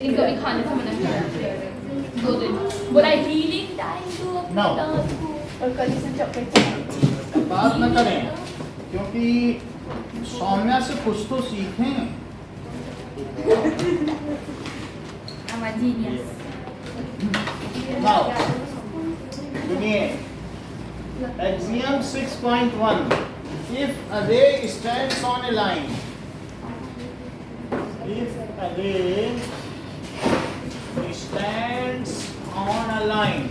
इनको भी खाने से मना किया 2 दिन बोला हीलिंग टाइम टू No. और कल से चॉकलेट बात न करें क्योंकि सौम्या से कुछ तो सीखें। जीनियस Now, सुनिए axiom 6.1 if a ray stands on a line, if a ray stands on a line,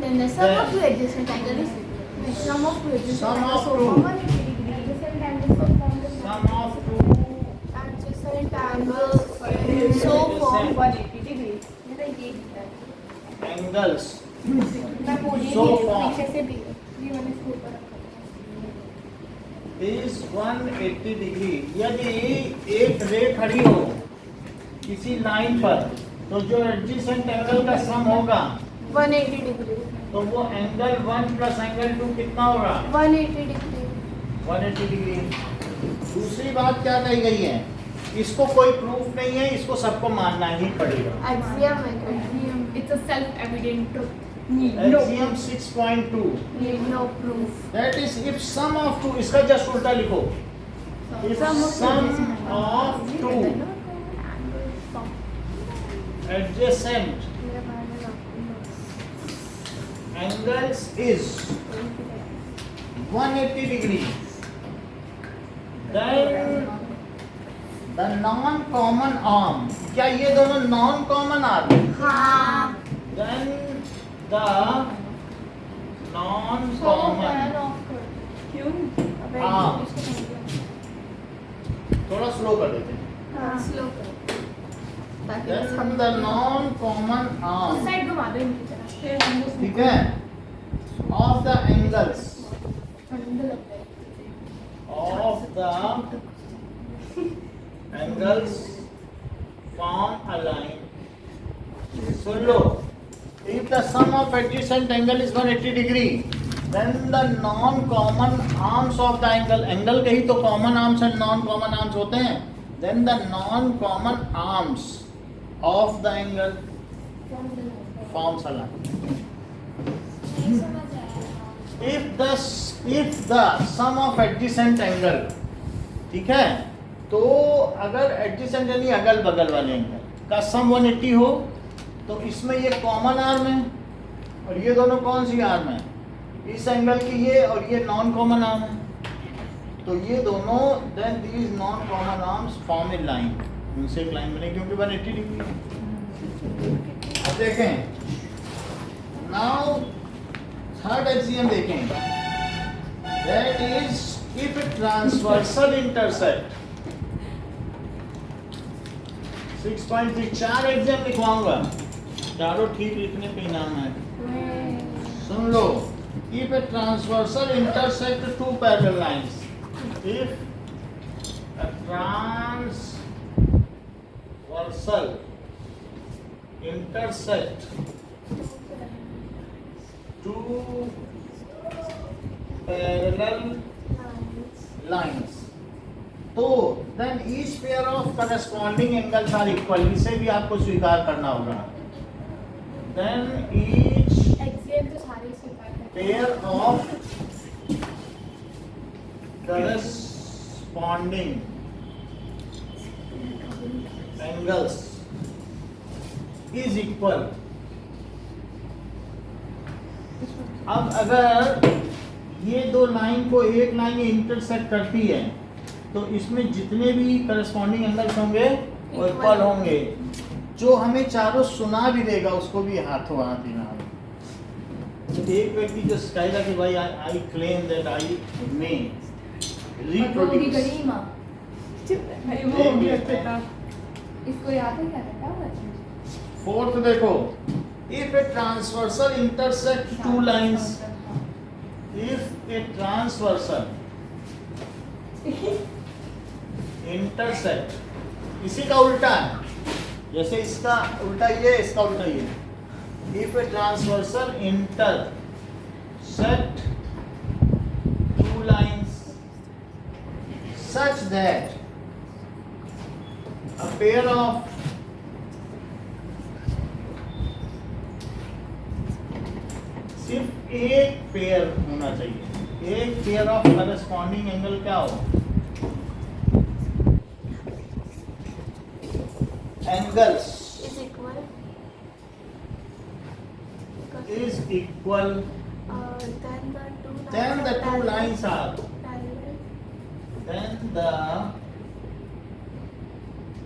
Then the sum of two adjacent angles is sum of two adjacent Sum angles of so two. from 180 degree adjacent angles so from the sum of two adjacent angles so from 180 degree. angles मैं पूरी So from पीछे से भी मैंने इसको ऊपर रखा is 180 degree. यदि एक रे खड़ी हो किसी लाइन पर तो जो एडजेसेंट एंगल का सम होगा 180 डिग्री तो वो एंगल 1 प्लस एंगल 2 कितना होगा 180 डिग्री 180 डिग्री। दूसरी बात क्या कही गई है, इसको कोई प्रूफ नहीं है, इसको सबको मानना ही पड़ेगा। axiom है it's a self evident truth Axiom 6.2 need no proof that is if sum of two, इसका जस्ट उल्टा लिखो, if sum of two adjacent angles is 180 degree, then the non-common arm, क्या ये दोनों non-common arm? हाँ Then the non-common क्यों arm, थोड़ा slow कर देते हैं, slow then the non-common arm, side घुमा दो इनकी तरफ ठीक है, of the angles form a line. Soon low, if the sum of adjacent angle is 180 degree, then the non-common arms of the angle, angle के ही तो common arms and non-common arms होते हैं, then the non-common arms of the angle forms a line. If the sum of adjacent angle, ठीक है, तो अगर adjacent यानी अगल बगल वाले एंगल का सम 180 हो तो इसमें ये कॉमन आर्म है और ये दोनों कौन सी आर्म है, इस एंगल की ये और ये नॉन कॉमन आर्म है, तो ये दोनों then these non common arms form a line, उनसे एक लाइन बनेगी क्योंकि 180 डिग्री है। अब देखें नाउ थर्ड एक्सियम देखें, that is if a transversal intersect 6.3 चार एक्सियम लिखवाऊंगा, चारों ठीक लिखने पे इनाम है। सुन लो, if a transversal intersect two parallel lines, if a transversal intersect two parallel lines, तो then each pair of corresponding angles are equal, इसे भी आपको स्वीकार करना होगा, then each axiom तो सारे स्वीकार करते pair of corresponding angles is equal। अब अगर ये दो लाइन को एक लाइन इंटरसेक्ट करती है तो इसमें जितने भी करस्पॉन्डिंग एंगल्स होंगे वो इक्वल होंगे, जो हमें चारों सुना भी देगा उसको भी हाथों हाथ ही ना। तो एक व्यक्ति जो कहेगा कि भाई I claim that I may reproduce, इसको याद है क्या करता है फोर्थ देखो, if a transversal intersect two lines, if a transversal intersect, इसी का उल्टा है, जैसे इसका उल्टा ये इसका उल्टा ये, if a transversal intersect two lines such that a pair of एक पेयर होना चाहिए, एक पेयर ऑफ करस्पॉन्डिंग एंगल क्या हो, angles is equal. is equal, Then the two lines are, parallel. then the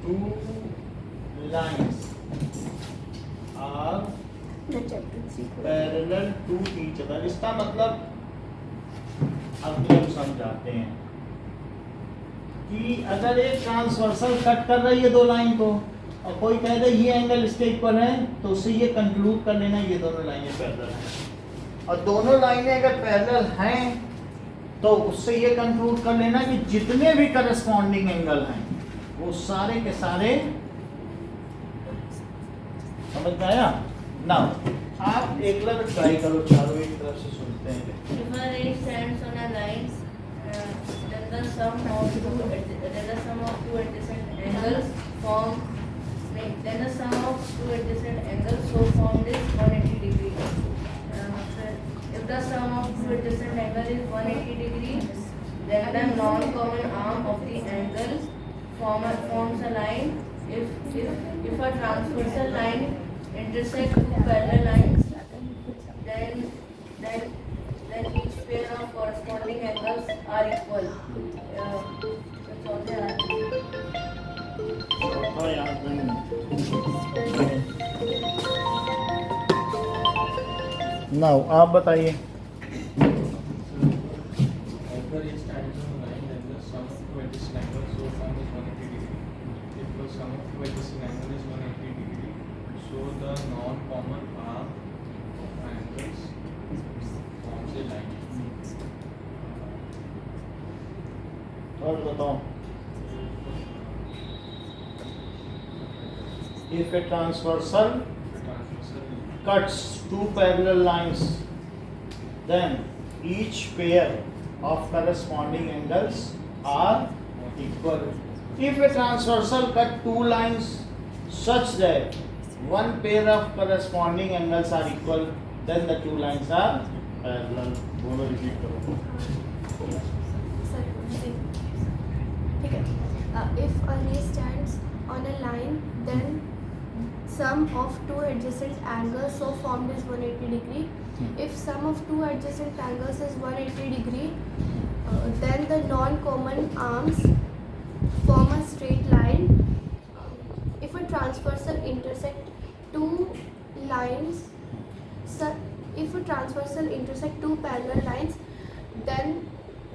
two lines are The chapter is equal. parallel to each other। इसका मतलब अब हम समझाते हैं कि अगर एक ट्रांसवर्सल कट कर रही है दो लाइन को और कोई कह दे ये एंगल इसके इक्वल है, तो उससे ये कंक्लूड कर लेना ये दोनों लाइनें पैरेलल हैं। और दोनों लाइनें अगर पैरेलल हैं तो उससे ये कंक्लूड कर लेना कि जितने भी करस्पॉन्डिंग एंगल हैं वो सारे के सारे, समझ में आया ना। आप एक बार ट्राई करो, चारों एक तरफ से सुनते हैं। If a ray stands on a line, then the sum of two adjacent angles form. Then the sum of two adjacent angles so formed is 180 degree. If the sum of two adjacent angles is 180 degree, then the non-common arm of the angle forms a line. If a transversal line intersects two parallel lines, then each pair of corresponding angles are equal. That's all they are. Now आप बताइए। Angle is stands on a line, then the sum of two adjacent angles so formed is 180 degree. If the sum of two adjacent angles is 180 degree, so the non-common arm of angles forms a line. और बताओ। If a transversal cuts two parallel lines, then each pair of corresponding angles are equal. If a transversal cut two lines such that one pair of corresponding angles are equal, then the two lines are parallel. बोलो repeat करो। If a ray stands on a line, then sum of two adjacent angles so formed is 180 degree. If sum of two adjacent angles is 180 degree, then the non-common arms form a straight line. If a transversal intersect two lines, if a transversal intersect two parallel lines, then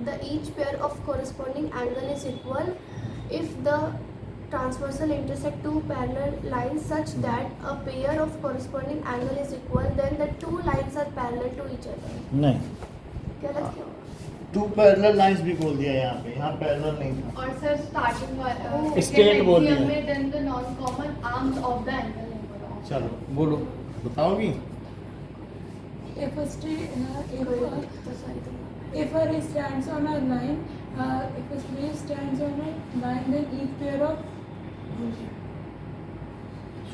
the each pair of corresponding angle is equal. If the transversal intersect two parallel lines such that a pair of corresponding angle is equal, then the two lines are parallel to each other. नहीं, गलत क्यों? To parallel lines भी बोल दिया यहाँ पे, यहाँ parallel नहीं था। और सर स्टार्टिंग Straight बोल दिया। में then the non common arms of the angle नहीं बोला। चलो बोलो, बताओगी। If a ray stands on a line, then each pair of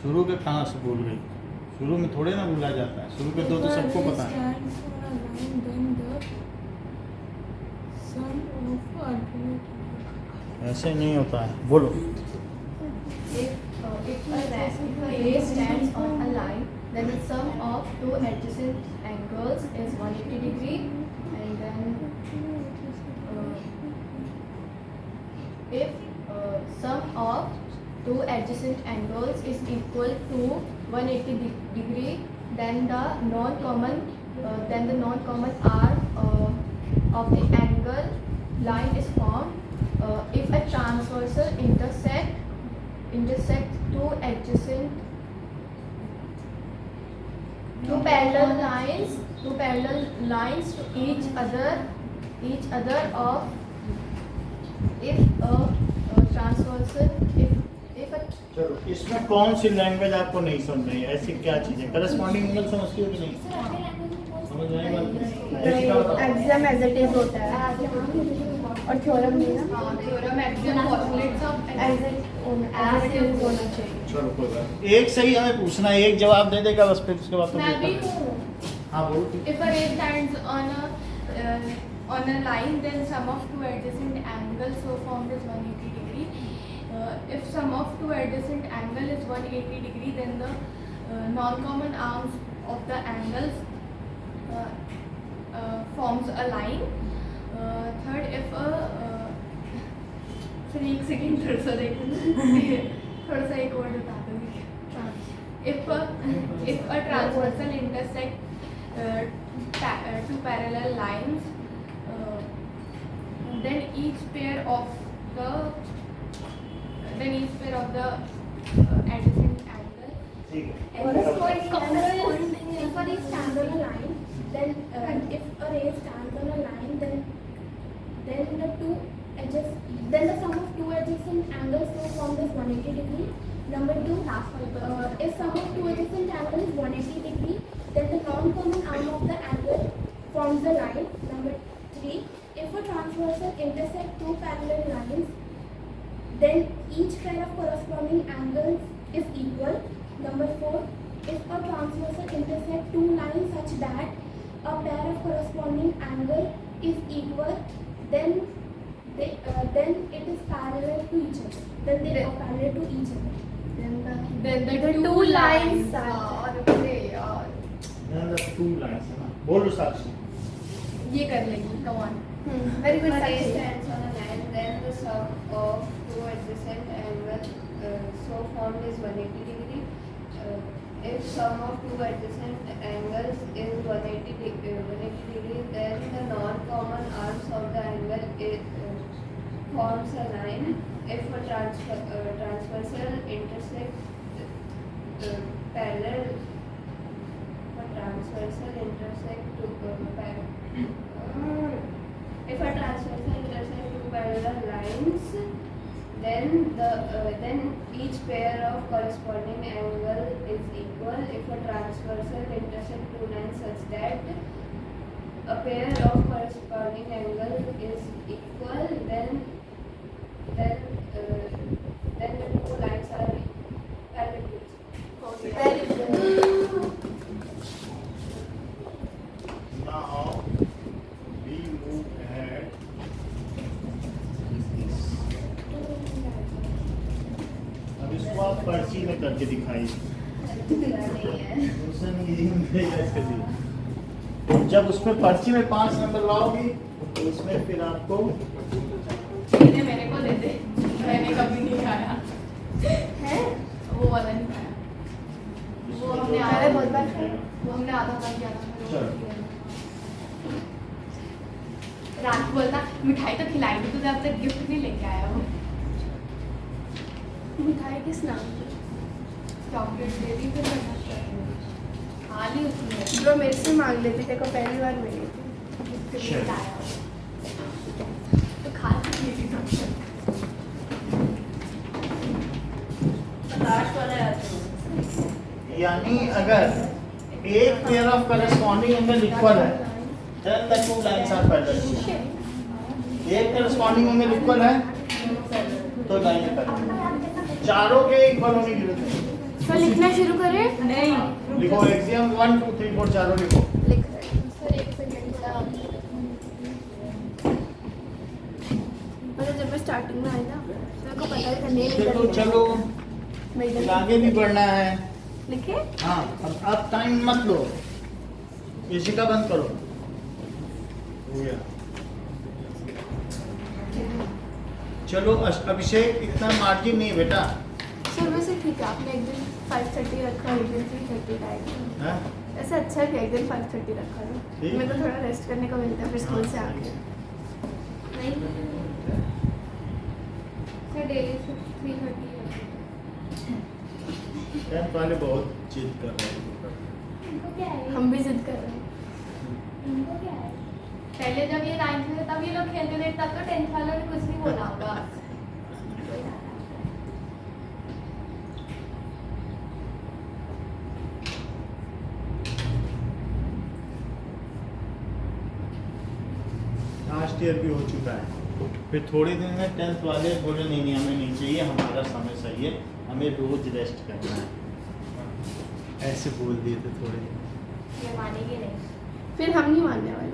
शुरू के कहाँ से बोल रही? शुरू में थोड़े ना बोला जाता है, शुरू के दो तो सबको पता है। stands on a line, then the sum of alternate. ऐसे नहीं होता है, बोलो। If a ray stands on a line, then the sum of two adjacent angles is 180 degree, and then if sum of two adjacent angles is equal to 180 degree, then the non-common arm of the angle line is formed. If a transversal intersect two parallel lines to each other of if a transversal if a चलो, इसमें कौन सी language आपको नहीं समझ रही है? ऐसी क्या चीजें? करस्पॉन्डिंग एंगल समझती हो कि नहीं? समझ में आई बात? ऐसी क्या बताओ? एग्जाम एज इट इज होता है और थ्योरम नहीं ना, theorem axiom postulates of as it होना चाहिए। चलो कोई बात नहीं। एक सही हमें पूछना है, एक जवाब दे देगा बस, फिर उसके बाद तो मैं भी देखा। हूँ हाँ बोलो। If a ray stands on a line, then sum of two adjacent angles so formed is 180 degree. If sum of two adjacent angle is 180 degree, then the non-common arms of the angles forms a line. Third, if a sir एक second थोड़ा सा एक word बता दूँगी. If a transversal intersect two parallel lines, then each pair of the adjacent angle. ठीक है. Corresponding if a ray stands on a line, then if a ray stands on a line, then the sum of two adjacent angles so formed is 180 degree. Number two, if sum of two adjacent angles is 180 degree, then the non-common arm of the angle forms the line. Number three, if a transversal intersect two parallel lines, then each pair of corresponding angles is equal. Number four, if a transversal intersect two lines such that a pair of corresponding angle is equal, then it is parallel to each other. Then they are parallel to each other. Then the two lines are Then the two lines है ना. बोलो साक्षी. ये कर लेंगे. Come on. Very If good. a ray Sakshi. stands on a line, then the sum of two adjacent angles so formed is 180 degree. If sum of two adjacent angles is 180 degree, then the non-common arms of the angle forms a line. If a transversal intersect parallel, if a transversal intersect two parallel lines, then each pair of corresponding angle is equal. If a transversal intersect two lines such that a pair of corresponding angle is equal, then the two lines are parallel to each other. Very good. Now we move ahead. अब इसको आप पर्ची में करके दिखाइए. Question यही मिलेगा इसके लिए. जब उसमें पर्ची में 5 नंबर लाओगी तो उसमें फिर आपको मेरे को दे दे. मैंने कभी नहीं खाया है वो वाला नहीं खाया. वो हमने आधा बहुत बार खाया. वो हमने आधा बार किया था. रात को बोलता मिठाई तो खिलाई थी तुझे, अब तक गिफ्ट नहीं लेके आया. वो मिठाई किस नाम की? चॉकलेट दे दी फिर खा ली उसने. ब्रो मेरे से मांग लेती, तेरे को पहली बार मिली थी. गिफ्ट नहीं लाया तो खा ली थी. लास्ट वाला याद है. यानी अगर एक pair of corresponding angle equal है then the two lines are parallel. एक करस्पॉन्डिंग एंगल इक्वल है तो लाइन पैरेलल. चारों के इक्वल होने की जरूरत है. सर लिखना शुरू करें? नहीं लिखो एक्सियम 1 2 3 4 चारों लिखो. लिख रहे हैं. सर एक सेकंड मतलब जब मैं स्टार्टिंग में आई ना मेरे को पता था नहीं चलो चलो मेरी आगे भी बढ़ना है. लिखे? हाँ अब टाइम मत लो. एसी का बंद करो. हो गया. चलो अभिषेक इतना मार्जिन नहीं बेटा. सर वैसे ठीक है, आपने एक दिन 5:30 रखा, एक दिन 3:30 का आएगा. हाँ? ऐसा अच्छा है कि एक दिन 5:30 रखा है. ठीक. मेरे को थोड़ा रेस्ट करने को मिलता है फिर स्कूल से आके. नहीं सर डेली 3:30 टेंथ वाले बहुत जिद कर रहे हैं. हम भी जिद कर रहे हैं. पहले जब ये 9th में थे तब ये लोग खेलते थे, तब तो 10th वालों ने कुछ नहीं बोला होगा. लास्ट ईयर भी हो चुका है. फिर थोड़े दिन में 10th वाले बोले नहीं नहीं हमें नहीं चाहिए, हमारा समय सही है, हमें रोज रेस्ट करना है. ऐसे बोल दिए थे थोड़े दिन. ये मानेगी नहीं। फिर हम नहीं मानने वाले।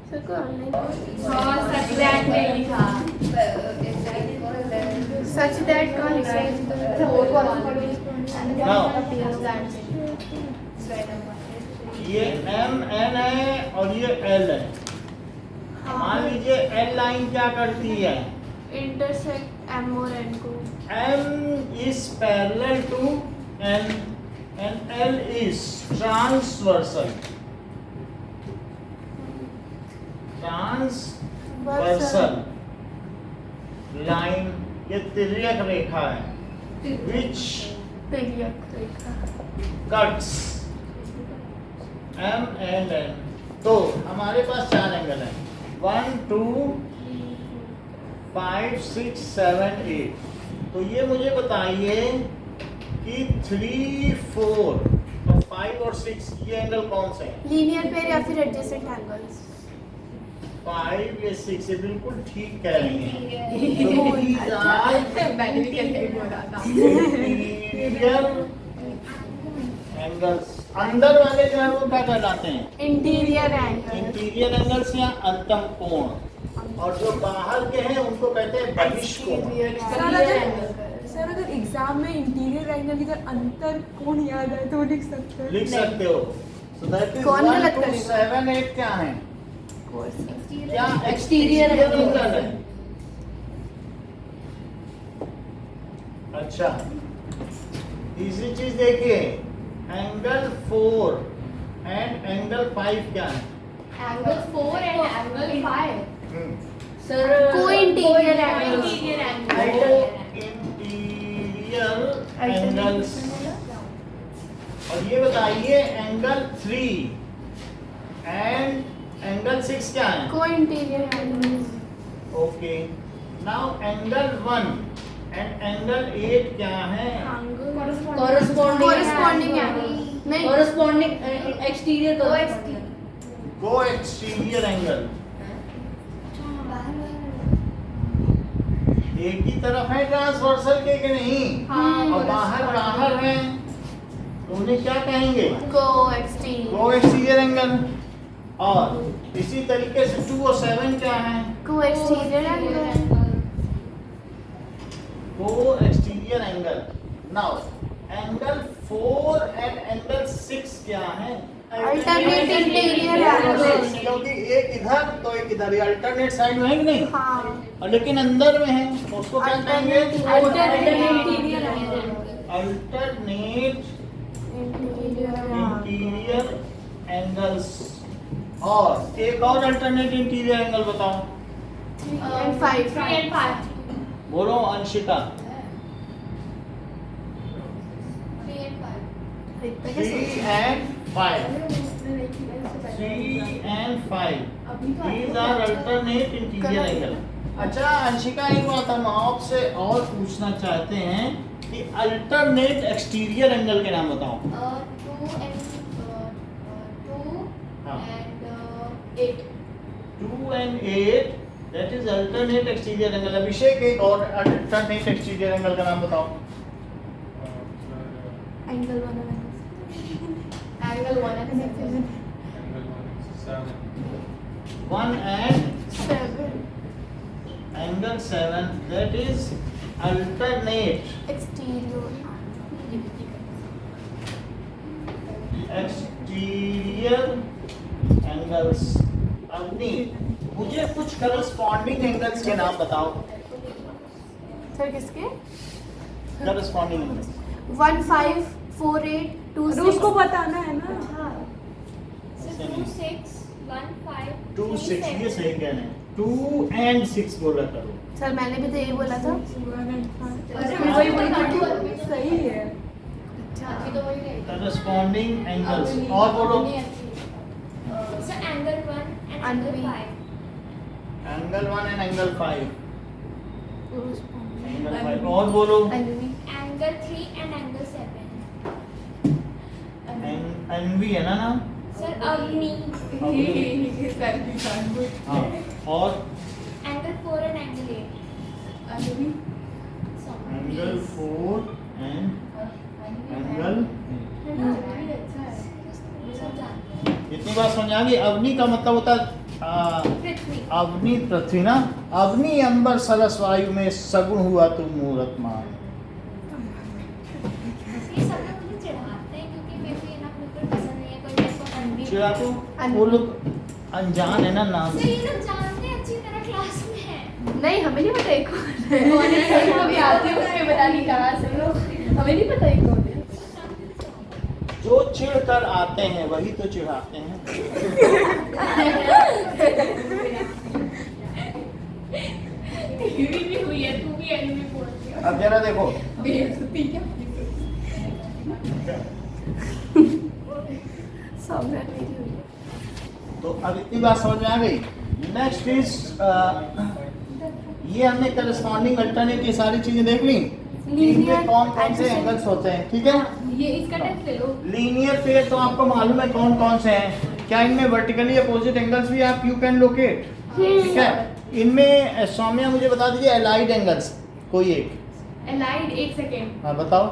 सर को ऑनलाइन सच दैट में लिखा सच दैट कौन लिखा है? ये एम एन है और ये एल है। मान लीजिए एल लाइन क्या करती है, इंटरसेक्ट एम और एन को। M is parallel to N and L is transversal. Transversal line ये तिर्यक रेखा है which तिर्यक Rekha. cuts M and N। तो हमारे पास चार एंगल हैं, 1 2 5 6 7 8। तो ये मुझे बताइए कि 3 4 और 5 और 6 ये एंगल कौन से हैं? लीनियर पेयर या फिर एडजेसेंट एंगल्स। 5 या 6 ये बिल्कुल ठीक कह रही हैं। So these are मैंने भी कहते बोला था। interior angles। अंदर वाले जो है वो क्या कहलाते हैं? Interior angle. इंटीरियर एंगल्स या अंतः कोण, और जो बाहर के हैं उनको कहते हैं बहिष्कोण। सर अगर एग्जाम में इंटीरियर एंगल की जगह अंतर कोण याद है तो लिख सकते हैं। लिख सकते हो। So that is कौन 1 गलत 2 करेगा? 7 8 क्या है? क्या Exterior एंगल angle है? अच्छा, तीसरी चीज देखिए, एंगल 4 एंड एंगल 5 क्या है? Angle 4 and angle 5 sir Co-interior angles। Interior interior angles. और ये बताइए एंगल 3 एंड एंगल 6 क्या है? को interior angles. Okay, now angle 1 and angle 8 क्या है? कॉरेस्पॉन्डिंग एंगल नहीं, कॉरेस्पॉन्डिंग एक्सटीरियर को एक्सटीरियर एंगल। एक ही तरफ है ट्रांसवर्सल के कि नहीं? हाँ, और बाहर हैं तो उन्हें क्या कहेंगे? को एक्सटीरियर। को एक्सटीरियर एंगल। और इसी तरीके से 2 और 7 क्या है? को एक्सटीरियर एंगल। को exterior angle. Now angle 4 and angle 6 क्या है? Alternate interior angle. क्योंकि एक इधर तो एक इधर, ये अल्टरनेट साइड में है कि नहीं? हाँ, और लेकिन अंदर में है तो उसको क्या कहेंगे? Alternate interior angle. Alternate interior interior angles. और एक और अल्टरनेट इंटीरियर एंगल बताओ, 3 and 5। 3 and 5 बोलो Anshika. 3 and 5 3 and 5 3 and 5 these are alternate interior angle। अच्छा अंशिका, एक बात हम आपसे और पूछना चाहते हैं कि अल्टरनेट एक्सटीरियर एंगल के नाम बताओ। 2 and हाँ। 8 2 and 8 that is alternate exterior angle। अभिषेक, एक और alternate exterior angle का नाम बताओ। Angle 1 angle 1 and 7 1 and 7 angle 7 that is alternate exterior. exterior angles। Avni, मुझे कुछ corresponding angles के नाम बताओ। सर किसके? corresponding angles 1 5 4 8 2 अरे 6। उसको बताना है ना। so 2 6 1 5 2 6 ये सही कह रहे हैं। 2 and 6 बोला करो। सर मैंने भी तो यही बोला था। वही बोला। सही है। अभी तो वही रहेगा। corresponding angles और बोलो। so angle 1 and angle Angle 5 angle 1 and angle 5 angle 5 और बोलो। angle 3 and angle 7 एनवी है ना नाम? सर अग्नि हाँ, और angle 4 and angle 8 angle 4 and angle, इतनी बात समझ आ गई। अवनी का मतलब होता है पृथ्वी अवनी पृथ्वी ना। अवनी अंबर सरस वायु में सगुण हुआ तुम मुहूर्त मान। ये सब लोग मुझे चिढ़ाते हैं क्योंकि मेरे को ये नाम बिल्कुल पसंद नहीं है। कोई मेरे को अनबी चिड़ा तो वो लोग अनजान है ना नाम सर से। ये लोग जानते हैं अच्छी तरह क्लास में है। नहीं हमें नहीं पता एक कौन है। अभी आती है उसके पता नहीं कहाँ से लोग, हमें नहीं पता एक कौन है। जो चिढ़ कर आते हैं वही तो चिढ़ाते हैं। टीवी भी हुई है, तू भी एनिमे बोलती है। अब जरा देखो, बेइज्जती क्या? सम्राट मेरी हुई है। तो अब इतनी बात समझ में आ गई। नेक्स्ट इज ये हमने करस्पॉन्डिंग अल्टरनेट ये सारी चीजें देख ली। इनमें कौन कौन से एंगल्स होते हैं, ठीक है। ये इसका टेस्ट ले लो। लीनियर पेयर तो आपको मालूम है कौन कौन से हैं। क्या इनमें वर्टिकली अपोजिट एंगल्स भी आप यू कैन लोकेट, ठीक है। इनमें सौम्या मुझे बता दीजिए अलाइड एंगल्स कोई एक। एलाइड, एक सेकेंड, हाँ बताओ।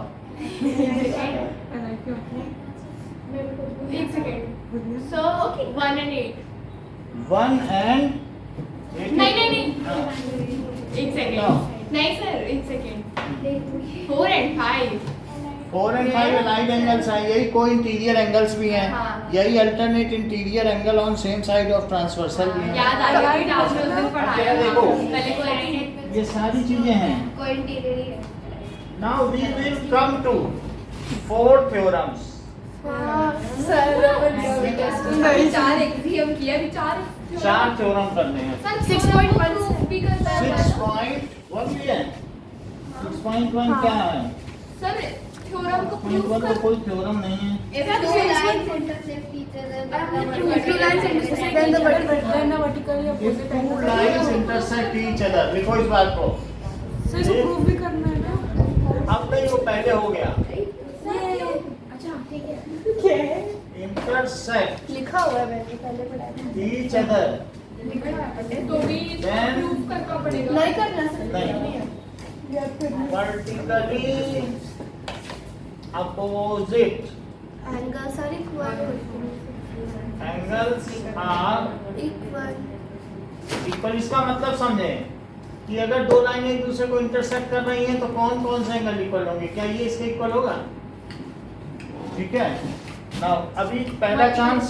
एक सेकेंड। So 1 and 8। 1 and नहीं हाँ। एक सेकेंड। No. नहीं सर एक second. 4 and 5। 4 and 5 allied angles हैं। यही को इंटीरियर एंगल्स भी हैं। हाँ। यही alternate interior angle on same side of transversal भी हैं। याद आ गया कि आपने उस दिन पढ़ाया था। देखो। पहले कोई ये सारी चीजें हैं। कोई इंटीरियर ही है। Now we will come to 4 theorems. Sir नहीं 4 एग्जाम किया, अभी 4 4 थ्योरम करने हैं। सर 6.1 भी करता है। 6.1 भी है। 6.1 क्या है? सर थ्योरम को प्रूव 6.1 तो कर। कोई थ्योरम नहीं है। If two lines intersect each other, then the If two lines intersect, then the vertically If two lines intersect each other, लिखो इस बात को। सर इसको प्रूव भी करना है ना। अब नहीं, वो पहले हो गया। अच्छा ठीक है। Intersect लिखा हुआ है, मैंने पहले पढ़ाया था। each other, लिखा है पहले, तो भी Then- प्रूव करना पड़ेगा। नहीं करना सर। नहीं, vertically opposite Angles are equal. angles are Equal. equal। इसका मतलब समझें कि अगर दो लाइनें एक दूसरे को इंटरसेक्ट कर रही हैं तो कौन कौन से एंगल इक्वल होंगे? क्या ये इसके इक्वल होगा? ठीक है। नाउ अभी पहला चांस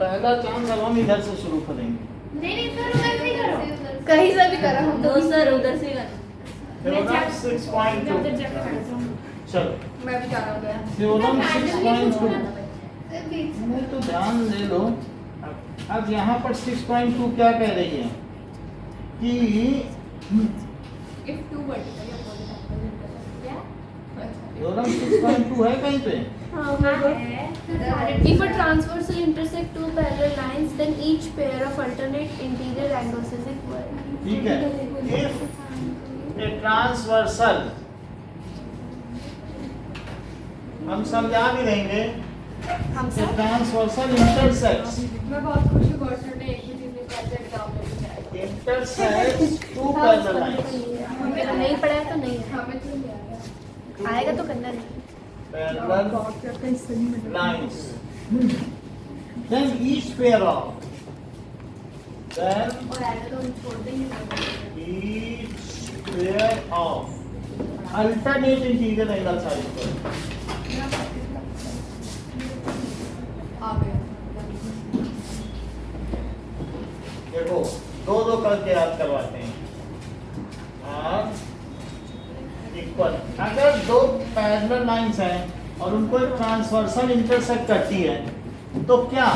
अब हम इधर से शुरू करेंगे। नहीं सर उधर से करो। कहीं से भी करा हम दो सर उधर से करना। थ्योरम 6.2 चलो, मैं भी जा रहा हूँ। थ्योरम 6.2 नहीं तो ध्यान दे लो। अब यहाँ पर 6.2 क्या कह रही है कि If two vertically opposite angles intersect, क्या? थ्योरम 6.2 है कहीं पे? If a transversal intersect two parallel lines, then each pair of alternate interior angles is equal. ठीक है। If a transversal, हम समझा भी देंगे। हम A सब transversal intersects मैं बहुत खुश हूँ गौरव ने एक भी चीज में कैसे एग्जाम में लिया है। intersects two parallel lines, हमने तो नहीं पढ़ा है तो नहीं है। हमें तो नहीं आया। आएगा तो करना नहीं। parallel lines. Then each pair of then और आएगा तो हम छोड़ देंगे। each pair of alternate interior angles are equal. आ गया। देखो दो दो करके याद करवाते हैं। और इक्वल, अगर दो पैरेलल लाइंस हैं और उनको एक ट्रांसवर्सल इंटरसेक्ट करती है तो क्या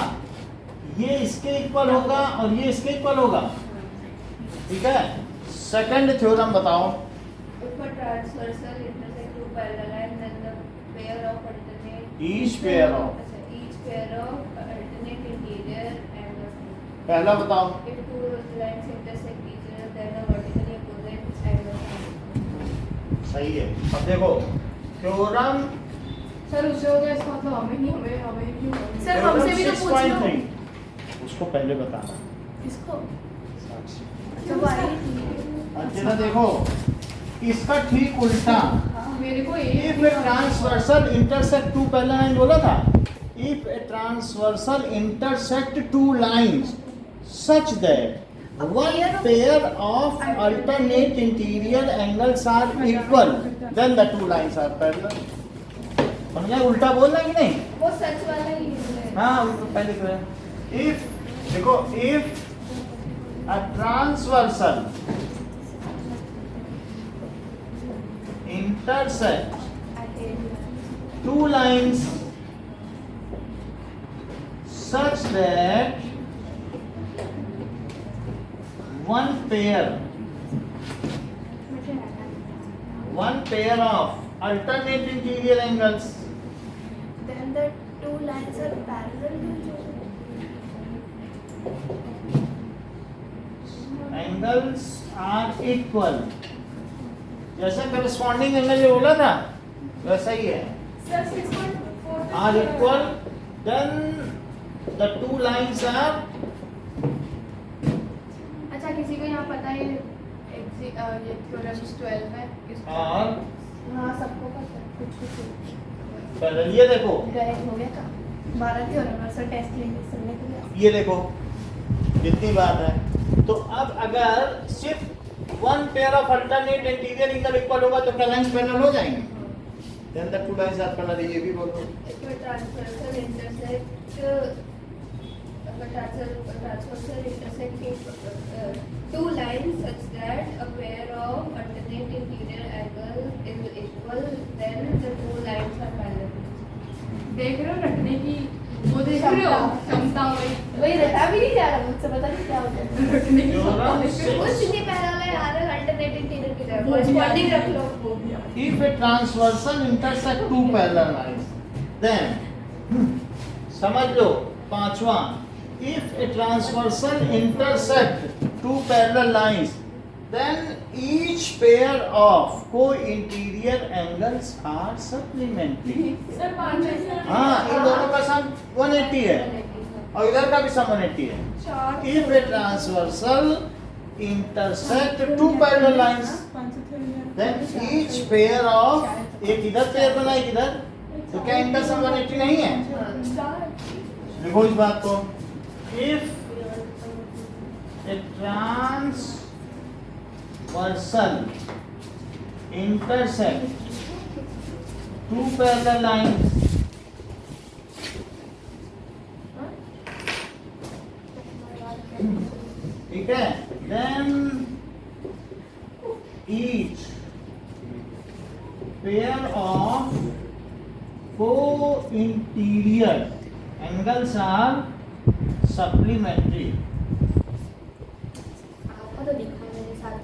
ये इसके इक्वल होगा और ये इसके इक्वल होगा? ठीक है। सेकंड थ्योरम बताओ। If a transversal intersect two parallel lines, then the pair of alternate Each pair of alternate interior angles. पहला बताओ। If two lines intersect each other, then the vertically opposite angles. सही है। अब देखो theorem sir उससे हो गया इसका मतलब हमें नहीं क्यों हमें? सर हमसे भी तो पूछ लो 6.3 उसको पहले बताना। इसको साक्षी अच्छा वो आई थी अंजना देखो इसका ठीक उल्टा मेरे को if a transversal intersect two पहला लाइन बोला था if a transversal intersect two lines such that one pair of alternate interior angles are equal then the two lines are parallel समझा उल्टा बोल रहा है कि नहीं वो सच वाला ही है। हाँ वो तो पहले तो है if देखो if a transversal intersect two lines such that one pair of alternate interior angles then the two lines are parallel to angles are equal जैसे corresponding angle जो बोला था वैसा ही है sir 6.4 are equal then the two lines are अच्छा किसी को यहाँ पता है ये थ्योरम 12 है किसको? और हाँ सबको पता है कुछ पहले ये देखो गए हो गया का 12 थ्योरम है सर टेस्ट लेंगे सुनने के लिए। ये देखो जितनी बात है तो अब अगर सिर्फ one pair of alternate interior angle equal होगा तो क्या लाइंस पैरेलल हो जाएंगे then the two lines are parallel ये भी बोलो transversal intersect two lines such that a pair of alternate interior angles is equal, then the two lines are parallel. देख रहे हो रटने की वो देख रहे हो क्षमता वही रटा भी नहीं जा रहा मुझसे पता नहीं क्या होता है रटने की क्षमता देख रहे हो? कुछ नहीं पैरेलल है यार अल्टरनेट इंटीरियर की तरह कॉरेस्पॉन्डिंग रख लो if a transversal intersect two parallel lines then समझ लो पांचवा if a transversal intersect two parallel lines then each pair of co-interior angles are supplementary sir 5 हाँ इन दोनों का सम 180 है और इधर का भी सम 180 है if a transversal intersect two parallel lines then each pair of एक इधर पेयर बना एक इधर तो क्या इनका सम 180 नहीं है देखो इस बात को if a transversal intersect two parallel lines ठीक है then each pair of co-interior angles are supplementary आपको तो दिखा मेरे साथ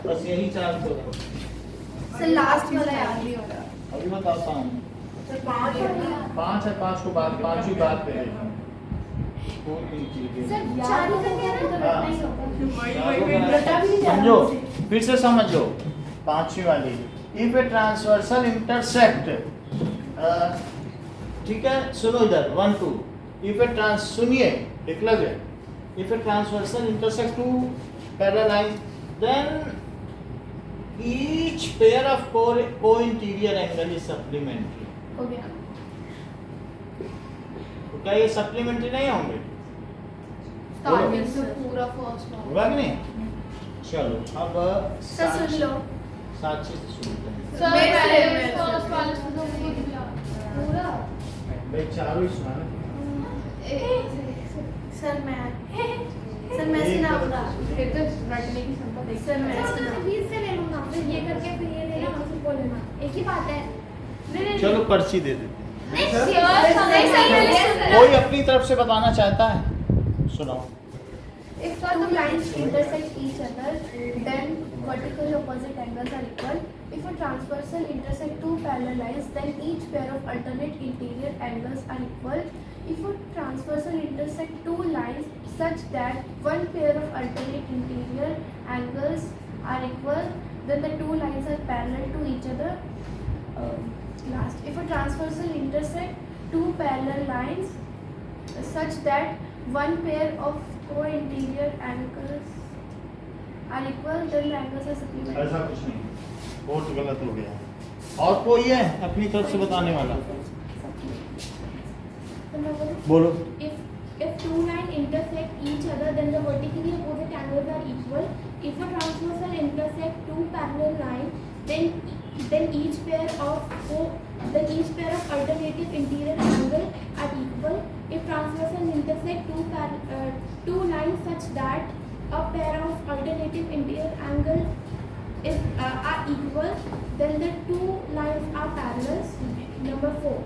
बस यही चार तो सर लास्ट वाला याद नहीं हो रहा अभी बताता हूँ सर 5 पांच है पांच को बात पांचवी बात पे सर 4 ही करके ना तो हाँ। रटा भी नहीं जा रहा समझो मुझसे। फिर से समझो पांचवी वाली इफ ए ट्रांसवर्सल इंटरसेक्ट ठीक है सुनो इधर 1 2 इफ ए ट्रांस सुनिए Eklavya if a transversal intersect two parallel lines then each pair of co-interior angle is supplementary हो गया तो क्या ये सप्लीमेंट्री नहीं होंगे स्टार्टिंग से पूरा फर्स्ट वाला होगा कि नहीं चलो अब सर सुन लो साक्षी से सुनते हैं सर मेरे से- पहले मेरे से। फर्स्ट वाले से तो पूरा भाई चारों ही सुना सर मैं सुनाऊंगा फिर तो रटने की क्षमता देख सर मैं सकते सुनाऊंगा 20 से ले लूंगा फिर ये करके फिर ये लेना और फिर वो लेना एक ही बात है नहीं चलो पर्ची दे देते नहीं सर कोई अपनी तरफ से बताना चाहता है सुनाओ If two lines intersect each other, then vertically opposite angles are equal. If a transversal intersect two parallel lines, then each pair of alternate interior angles are equal. If a transversal intersect two lines such that one pair of alternate interior angles are equal, then the two lines are parallel to each other. Last, if a transversal intersect two parallel lines such that one pair of co-interior angles are equal, then the angles are supplementary. ऐसा कुछ नहीं, बहुत गलत हो गया। और कोई है अपनी तरफ से बताने वाला? बोलो। If two lines intersect each other, then the vertically opposite angles are equal. If a transversal intersect two parallel lines, then each pair of alternative interior angles are equal. If transversal intersect two lines such that a pair of alternative interior angles are equal, then the two lines are parallel. Number 4.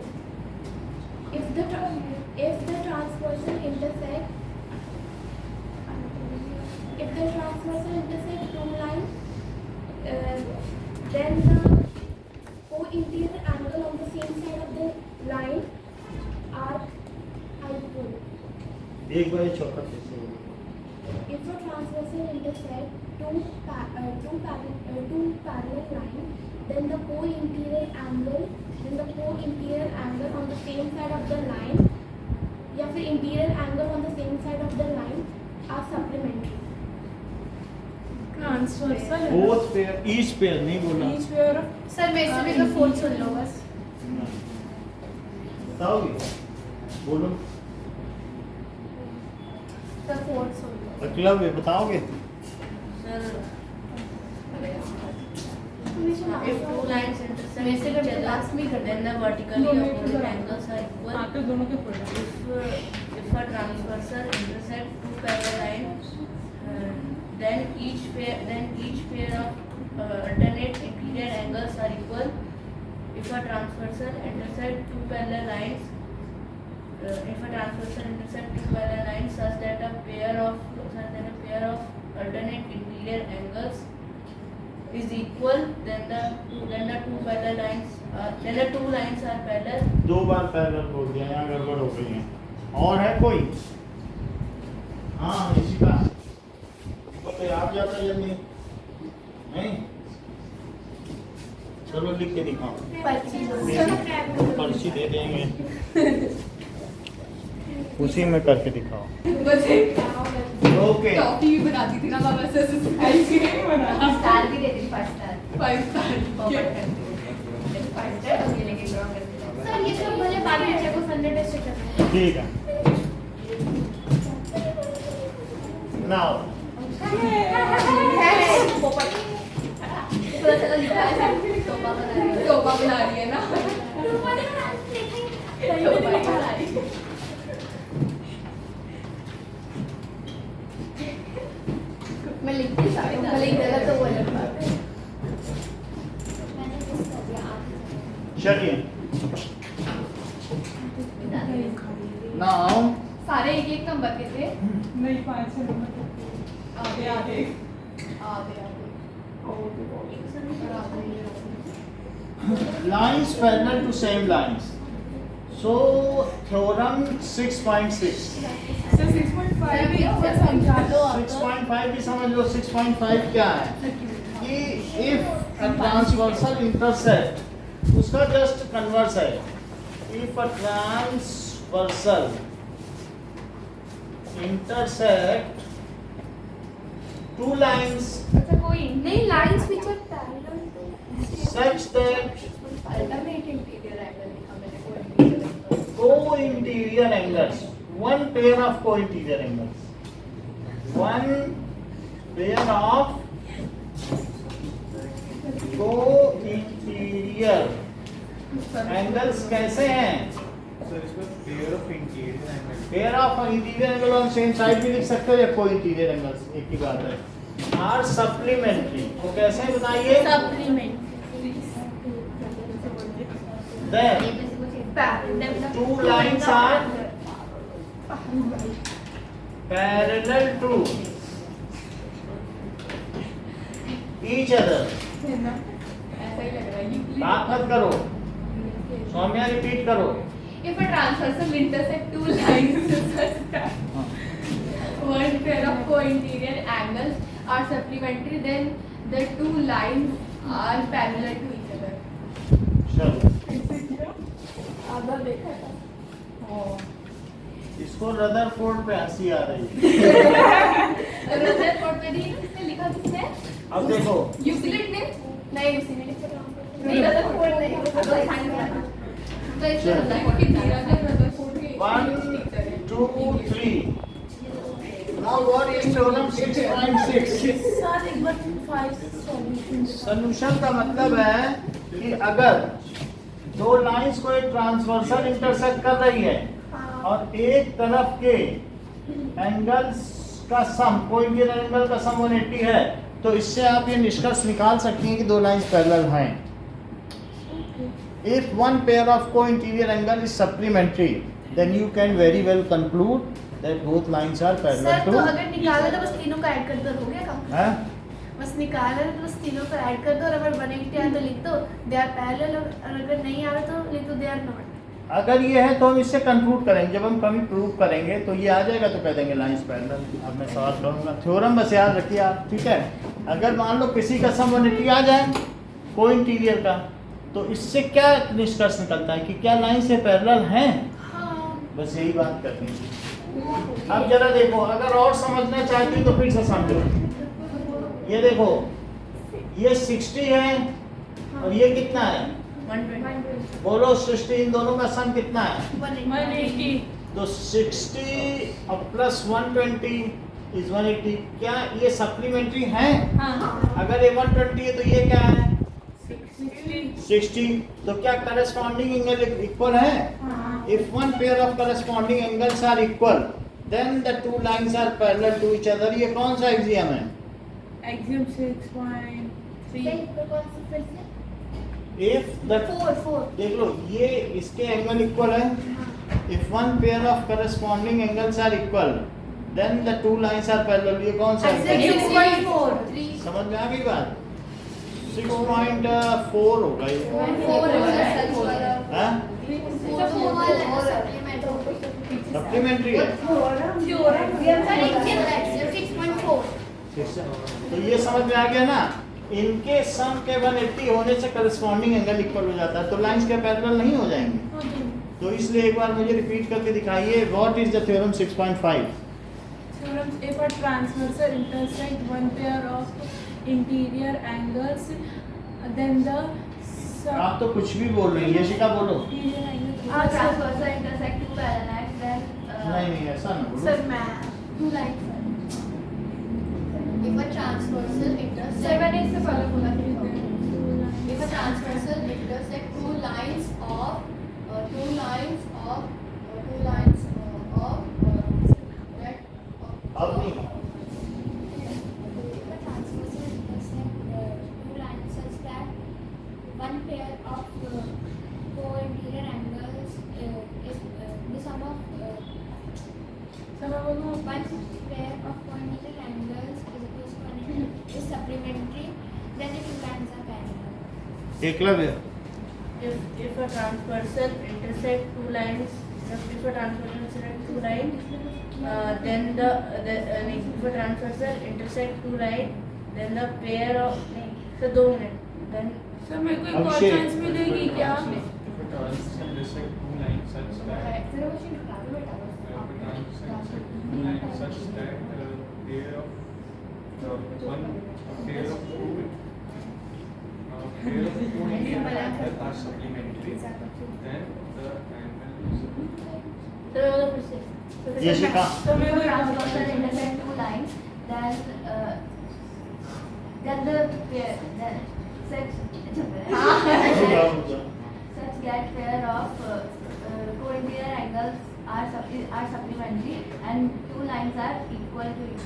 If the transversal intersect two lines, then the co-interior angle on the same side of the line are equal. एक बार ये चौथा कैसे होगा? If a transversal intersect two parallel lines, then the co-interior angle on the same side of the line, या फिर interior angle on the same side of the line are supplementary. Transversal Both pair, each pair नहीं बोला। each pair of sir वैसे भी तो fourth सुन लो बस। बताओगे? बोलो। The fourth सुन लो। एकलव्य बताओगे? Sir, if two lines intersect वैसे each तो other, class में कर then the vertically opposite angles are equal. हाँ तो दोनों के folder If a transversal intersect two parallel lines, then each pair of alternate interior angles are equal. If a transversal intersect two parallel lines, such that a pair of alternate interior angles is equal, then the two lines are parallel. दो बार parallel बोल दिया, यहाँ गड़बड़ हो गई है। और है कोई? हाँ इसी का तो आप जाता जल्दी नहीं? चलो लिख के दिखाओ। पर्ची दे देंगे, उसी में करके दिखाओ। ओके टॉफी भी बनाती थी ना बाबा से आइसक्रीम बना स्टार भी देती 5 स्टार 5 स्टार 5 स्टार और ये लेके ड्रॉ करते हैं। सर ये सब मुझे बाद में बच्चे को संडे टेस्ट करना है। ठीक है। नाउ पता चला लिखा है टोपा बना रही है ना टोपा बना रही है। मैं लिखती सारी भले ही गलत तो वो अलग बात है। चलिए नाउ सारे एक एक नंबर के थे। नहीं 5 नंबर आधे आधे आधे lines parallel to same lines. So theorem 6.6 sir 6.5 भी और समझा लो 6.5 भी समझ लो। 6.5 क्या है कि if a transversal intersect, उसका just converse है। if a transversal intersect two lines अच्छा कोई नहीं lines which are parallel to such that alternate interior angle लिखा मैंने co-interior angles, one pair of co-interior angles, one pair of co-interior angles कैसे हैं? Sir इसमें pair of interior angle pair of interior angle on same side भी लिख सकते हो या co-interior angles, एक ही बात है। आर सप्लीमेंट्री, वो कैसे हैं बताइए? Then two lines are parallel to each other. ऐसा ही लग रहा है बात मत करो, सौम्या रिपीट करो। If a transversal intersect two lines such that one pair of co-interior angles are supplementary, then the two lines are parallel to each other. चलो आधा देखा था। इसको रदरफोर्ड पे हंसी आ रही है। रदरफोर्ड पे नहीं, इसने लिखा किसने? अब देखो यूक्लिड ने? नहीं उसी ने लिखा था। नहीं, रदरफोर्ड नहीं, रदरफोर्ड नहीं। तो इससे रदरफोर्ड की धीरज रदरफोर्ड की 1 2 3 Now what is theorem 6.6? Sir एक बार 5 सॉल्यूशन सॉल्यूशन का मतलब है कि अगर दो लाइंस को एक ट्रांसवर्सल इंटरसेक्ट कर रही है और एक तरफ के एंगल्स का सम, कोई भी एंगल का सम 180 है, तो इससे आप ये निष्कर्ष निकाल सकती हैं कि दो लाइंस पैरेलल हैं। If one pair of co-interior angle is supplementary, then you can very well conclude that both lines are parallel sir to. तो अगर निकाला तो बस तीनों का ऐड कर दो, हो गया काम। हैं? बस निकाला तो बस तीनों का ऐड कर दो, और अगर 180 आए तो लिख दो दे आर पैरेलल, और अगर नहीं आ रहा तो लिख दो दे आर नॉट। अगर ये है तो हम इससे कंक्लूड करेंगे, जब हम कभी प्रूव करेंगे तो ये आ जाएगा तो कह देंगे लाइंस पैरेलल। अब मैं सवाल करूंगा, थ्योरम बस याद रखिए आप, ठीक है। अगर मान लो किसी का सम 180 आ जाए को इंटीरियर का, तो इससे क्या निष्कर्ष निकलता है कि क्या लाइन से पैरेलल हैं, बस यही बात करनी है। अब जरा देखो, अगर और समझना चाहती हो तो फिर से समझो। ये देखो, ये 60 है और ये कितना है? 120. बोलो सृष्टि, इन दोनों का सम कितना है? 180 तो 60 और प्लस 120 इज 180। क्या ये सप्लीमेंट्री है? हाँ अगर ये 120 है तो ये क्या है? 60 60। तो क्या करस्पॉन्डिंग एंगल इक्वल है? If one pair of corresponding angles are equal, then the two lines are parallel to each other. ये कौन सा एक्सियम है? एक्सियम 6.3 If the 4 देख लो, ये इसके एंगल इक्वल है। If one pair of corresponding angles are equal, then the two lines are parallel. ये कौन सा एक्सियम angle? 6.4 समझ में आ गई बात? 6.4 होगा ये। 4 हाँ? सप्लीमेंट्री है। तो ये समझ में आ गया ना, इनके सम के 180 होने से करस्पॉन्डिंग एंगल इक्वल हो जाता है, तो लाइंस के पैरेलल नहीं हो जाएंगे। तो इसलिए एक बार मुझे रिपीट करके दिखाइए, what is the theorem 6.5? Theorem, if a transversal intersect one pair of interior angles, then the आप तो कुछ भी बोल रही हैं, यशिका बोलो। interior angle transversal intersect two parallel, then नहीं ऐसा ना बोलो। सर मैं two lines. If a transversal intersect, sir मैंने इससे पहले बोला कि if a transversal intersect two lines of अब नहीं one pair of co-interior angles is the sum of one pair of co-interior angles is equals to 180 is supplementary, then the two lines are parallel. Eklavya If a transversal intersect two lines, if a transversal intersect two lines, then if a transversal intersect two lines, then the pair of so 2 minutes, then sir मेरे को एक और अभिषेक। Chance मिलेगी क्या? If a transversal intersect two lines such that if a transversal intersect two lines such that pair of pair of co-interior angles are supplementary, then the angle is Yashika तो मेरे को transversal intersect two lines, then the pair, then such that pair of co-interior angles are supplementary and two lines are equal to each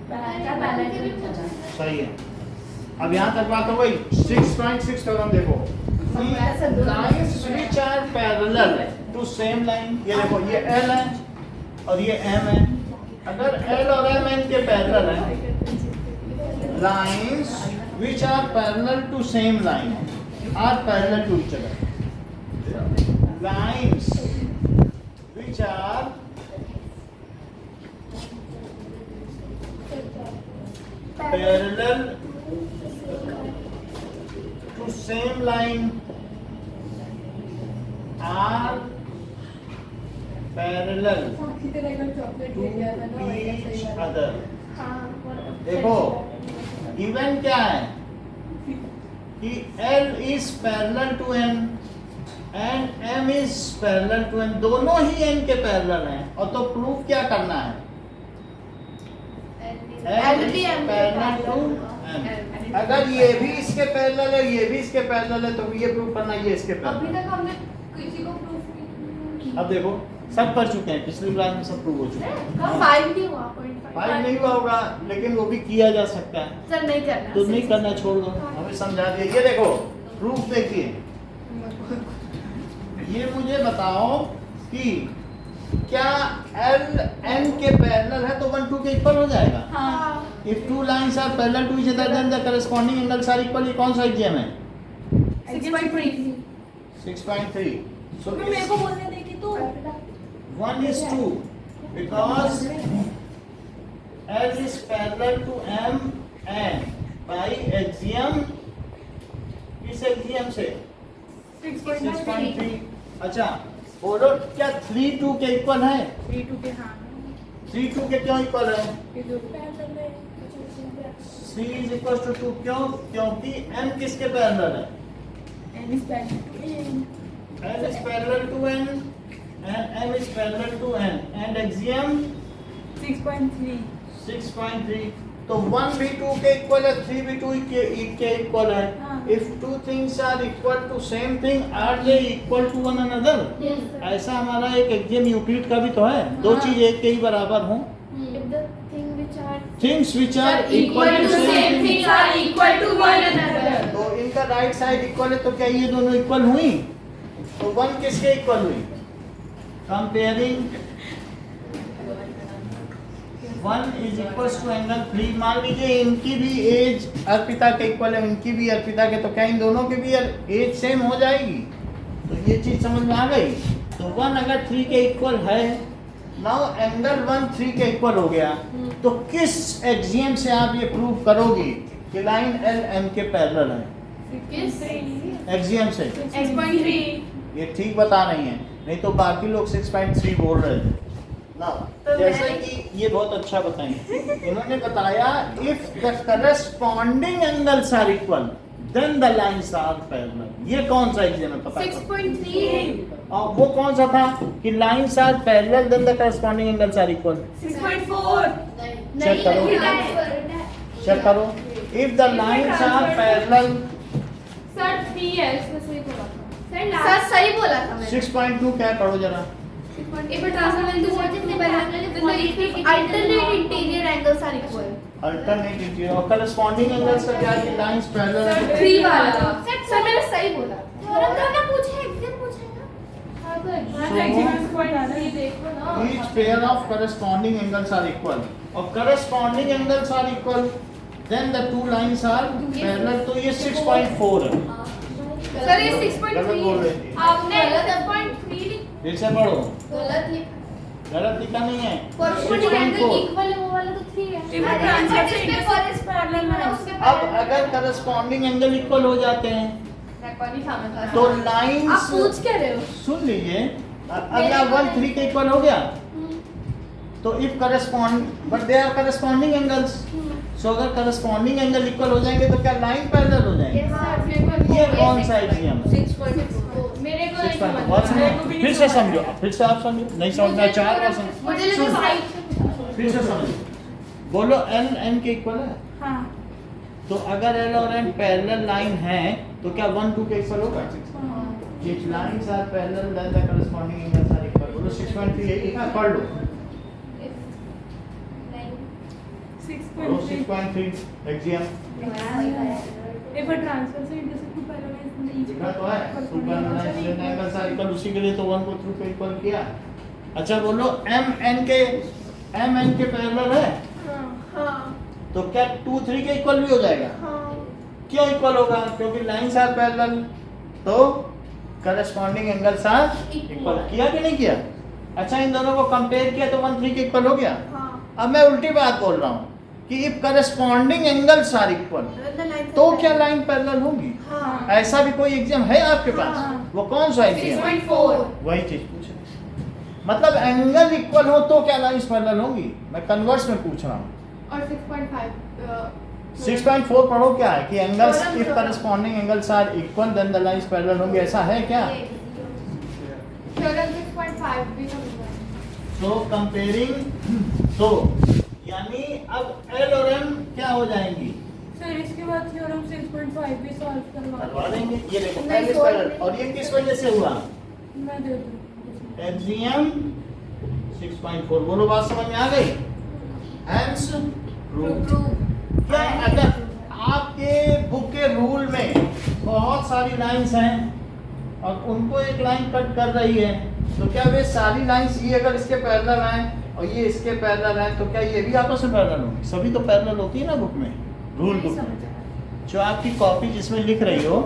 parallel to each other. सही है। अब यहाँ तक बात हो गई। 6.6 थ्योरम देखो, lines which are parallel to same line. ये देखो, ये L है और ये M है। अगर L और M इनके पैरेलल हैं, lines which are parallel to same line are parallel to each other. Lines which are parallel to same line are parallel to each other. देखो इवन क्या है कि L is parallel to N and M is parallel to N, दोनों ही N के parallel हैं, और तो proof क्या करना है? L is parallel to M. अगर ये भी इसके पैरेलल है, ये भी इसके पैरेलल है, तो ये प्रूफ करना ये इसके अभी पैरेलल। तक हमने किसी को प्रूफ नहीं किया। अब देखो सब कर चुके हैं, पिछली क्लास में सब प्रूव हो चुका है। फाइव नहीं हुआ, 0.5 फाइल नहीं हुआ होगा, लेकिन वो भी किया जा सकता है। सर नहीं करना। तो नहीं करना, छोड़ दो, हमें समझा दिया। ये देखो प्रूफ देखिए, ये मुझे बताओ कि क्या L N के पैरेलल है तो 1 2 के इक्वल हो जाएगा? हाँ। If two lines are parallel to each other, then the corresponding angles are equal. ये कौन सा एग्जाम है? 6.3 6.3. So तो मेरे को बोलने दे कि तो 1 is 2 because L is parallel to M and by axiom, किस axiom से? 6.3. अच्छा बोलो क्या 3 2 के इक्वल है? 3 2 के हाँ 3 2 के क्यों इक्वल है? ये जो पैरेलल है 3 is equal to 2 क्यों? क्योंकि M किसके पैरेलल है? n is parallel to n L is parallel to N and M is parallel to N and axiom 6.3 6.3. तो 1 भी 2 के इक्वल है, 3 भी 2 के इक्वल है. हाँ. If two things are equal to same thing, are they equal to one another? Yes, sir. ऐसा हमारा एक एग्जाम यूक्लिड का भी तो है, दो हाँ. चीज एक के ही बराबर हों. If the thing which are Things which are equal to same thing. are equal to one another. तो इनका राइट साइड इक्वल है, तो क्या ये दोनों इक्वल हुई? तो 1 किसके इक्वल हुई? Comparing 1 is equals to angle 3. मान लीजिए इनकी भी एज अर्पिता के इक्वल है, इनकी भी अर्पिता के, तो क्या इन दोनों की भी एज सेम हो जाएगी? तो ये चीज समझ में आ गई. तो 1 अगर 3 के इक्वल है, नाउ एंगल 1 3 के इक्वल हो गया, तो किस एक्सियम से आप ये प्रूव करोगी कि लाइन एल एम के पैरेलल है? किस एक्सियम से. 6.3 ये ठीक बता रही हैं, नहीं तो बाकी लोग 6.3 बोल रहे थे ना. जैसे कि ये बहुत अच्छा बताएं, इन्होंने बताया if the corresponding angles are equal then the lines are parallel. ये कौन सा एग्जाम है पता करो. 6.3 और वो कौन सा था कि lines are parallel then the corresponding angles are equal. 6.4 check करो, चेक करो. If the lines are parallel, sir 3 है, इसमें सही बोला था। सर सही बोला था मैंने. 6.2 क्या है, पढ़ो जरा. If a transfer into what is the parallel, then the alternate interior angles are equal. Alternate interior और करस्पॉन्डिंग एंगल्स का क्या है कि लाइंस पैरेलल है. 3 वाला. सर मैंने सही बोला. थ्योरम तो ना पूछे एग्जाम पूछेगा. हाँ तो So, एग्जाम पॉइंट आ रहा है, देखो ना। each pair of corresponding angles are equal. और corresponding angles are equal, then the two lines are parallel. तो ये 6.4 है. सर ये गलत बोल 6.3 रहे थे. आपने 6.3 फिर से पढ़ो, गलत लिखा. गलत लिखा नहीं है. Corresponding angle 6.4. equal है, वो वाला तो 3 है. If a transfer से intercept parallel है. अब अगर corresponding angle equal हो जाते हैं पानी खाना था। तो आप लाइंस, पूछ क्या रहे हो? सुन लीजिए, अगर 1 3 के इक्वल हो गया तो if correspond but they are corresponding angles. So अगर करस्पॉन्डिंग एंगल इक्वल हो जाएंगे तो क्या लाइन पैरेलल हो जाएंगे? ये कौन सा एग्जाम है? 6.4 मेरे को नहीं 6.4. समझ बहुत में समझो. आया। फिर से समझो, फिर से आप समझो, नहीं समझना चार बार समझो. मुझे लगा सुन, साइड. फिर से समझो. बोलो एल एन के इक्वल है. हाँ तो अगर एल और एन पैरेलल लाइन है तो क्या 1 2 के इक्वल होगा? If lines are parallel, then the corresponding angles are equal. बोलो 6.3 यही लिखा है, पढ़ लो. बोलो 6.3 axiom. If a transfer से intercept to parallel is the each लिखा तो है. Superline angles are equal. उसी के लिए तो 1 को 2 पे इक्वल किया. अच्छा बोलो m n के पैरेलल है हाँ तो क्या 2 3 के इक्वल भी हो जाएगा? हाँ. क्यों इक्वल होगा? क्योंकि लाइंस आर पैरेलल, तो करस्पॉन्डिंग एंगल्स आर इक्वल. किया कि नहीं किया? अच्छा इन दोनों को कंपेयर किया तो 1 3 के इक्वल हो गया. हाँ. अब मैं उल्टी बात बोल रहा हूँ. कि if corresponding angles are equal, तो क्या लाइन पैरेलल होगी? हाँ। ऐसा भी कोई एग्जाम है आपके पास? हाँ। वो कौन सा एग्जाम? 6.4 वही चीज पूछ रहे हैं। मतलब एंगल इक्वल हो तो क्या लाइंस पैरेलल होंगी? मैं कन्वर्स में पूछ रहा हूँ। और 6.5 6.4 पढ़ो क्या है कि angles Theorem, if theorem. Corresponding angles are equal then the lines parallel होंगी, ऐसा है क्या? थ्योरम 6.5 भी समझा। तो कंपेयरिंग, तो यानी अब एल और एम क्या हो जाएंगी? सर इसके बाद थ्योरम 6.5 भी सॉल्व करवा करवा देंगे। ये देखो नहीं, पहले solve पैरेलल, नहीं। और ये किस वजह से हुआ? मैं दे दूँ। एलजीएम 6.4, बोलो बात समझ में आ गई? हैंस क्या अगर आपके बुक के रूल में बहुत सारी लाइंस हैं और उनको एक लाइन कट कर रही है, तो क्या वे सारी लाइंस ये अगर इसके पैरेलल हैं और ये इसके पैरेलल हैं, तो क्या ये भी आपस में पैरेलल होंगी? सभी तो पैरेलल होती है ना बुक में, रूल बुक में। जो आपकी कॉपी जिसमें लिख रही हो,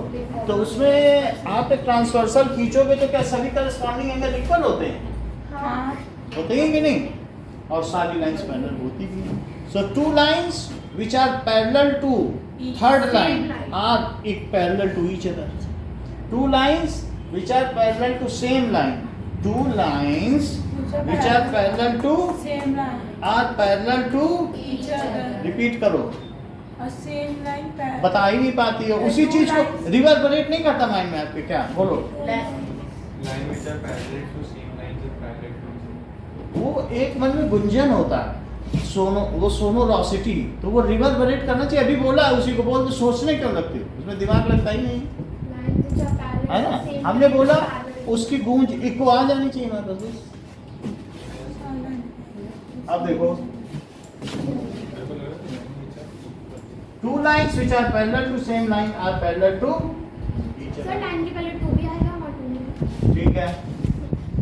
तो उसमें आप एक ट्रांसवर्सल खींचोगे तो क्या सभी करस्पॉन्डिंग एंगल इक्वल होते हैं? हाँ। होते हैं कि नहीं? और सारी लाइंस पैरेलल होती भी हैं। So two lines which are parallel to third line are parallel to each other. Two lines which are parallel to same line. Two lines which are parallel to same line are parallel to each other repeat करो, और same line बता ही नहीं पाती हो। उसी चीज को रिवर्बरेट नहीं करता माइंड में आपके? क्या बोलो? Line which are parallel to same lines are parallel to वो एक मन में गुंजन होता है, वो सोनोरोसिटी, तो वो रिवर्बरेट करना चाहिए। अभी बोला है, उसी को बोल तो सोचने क्यों लगते हो? उसमें दिमाग लगता ही नहीं है ना। हमने बोला उसकी गूंज इको आ जानी चाहिए हमारे पास बस। अब देखो, two lines which are parallel to same line are parallel to each sir other. Line के पहले 2 भी आएगा और 2 नहीं। ठीक है,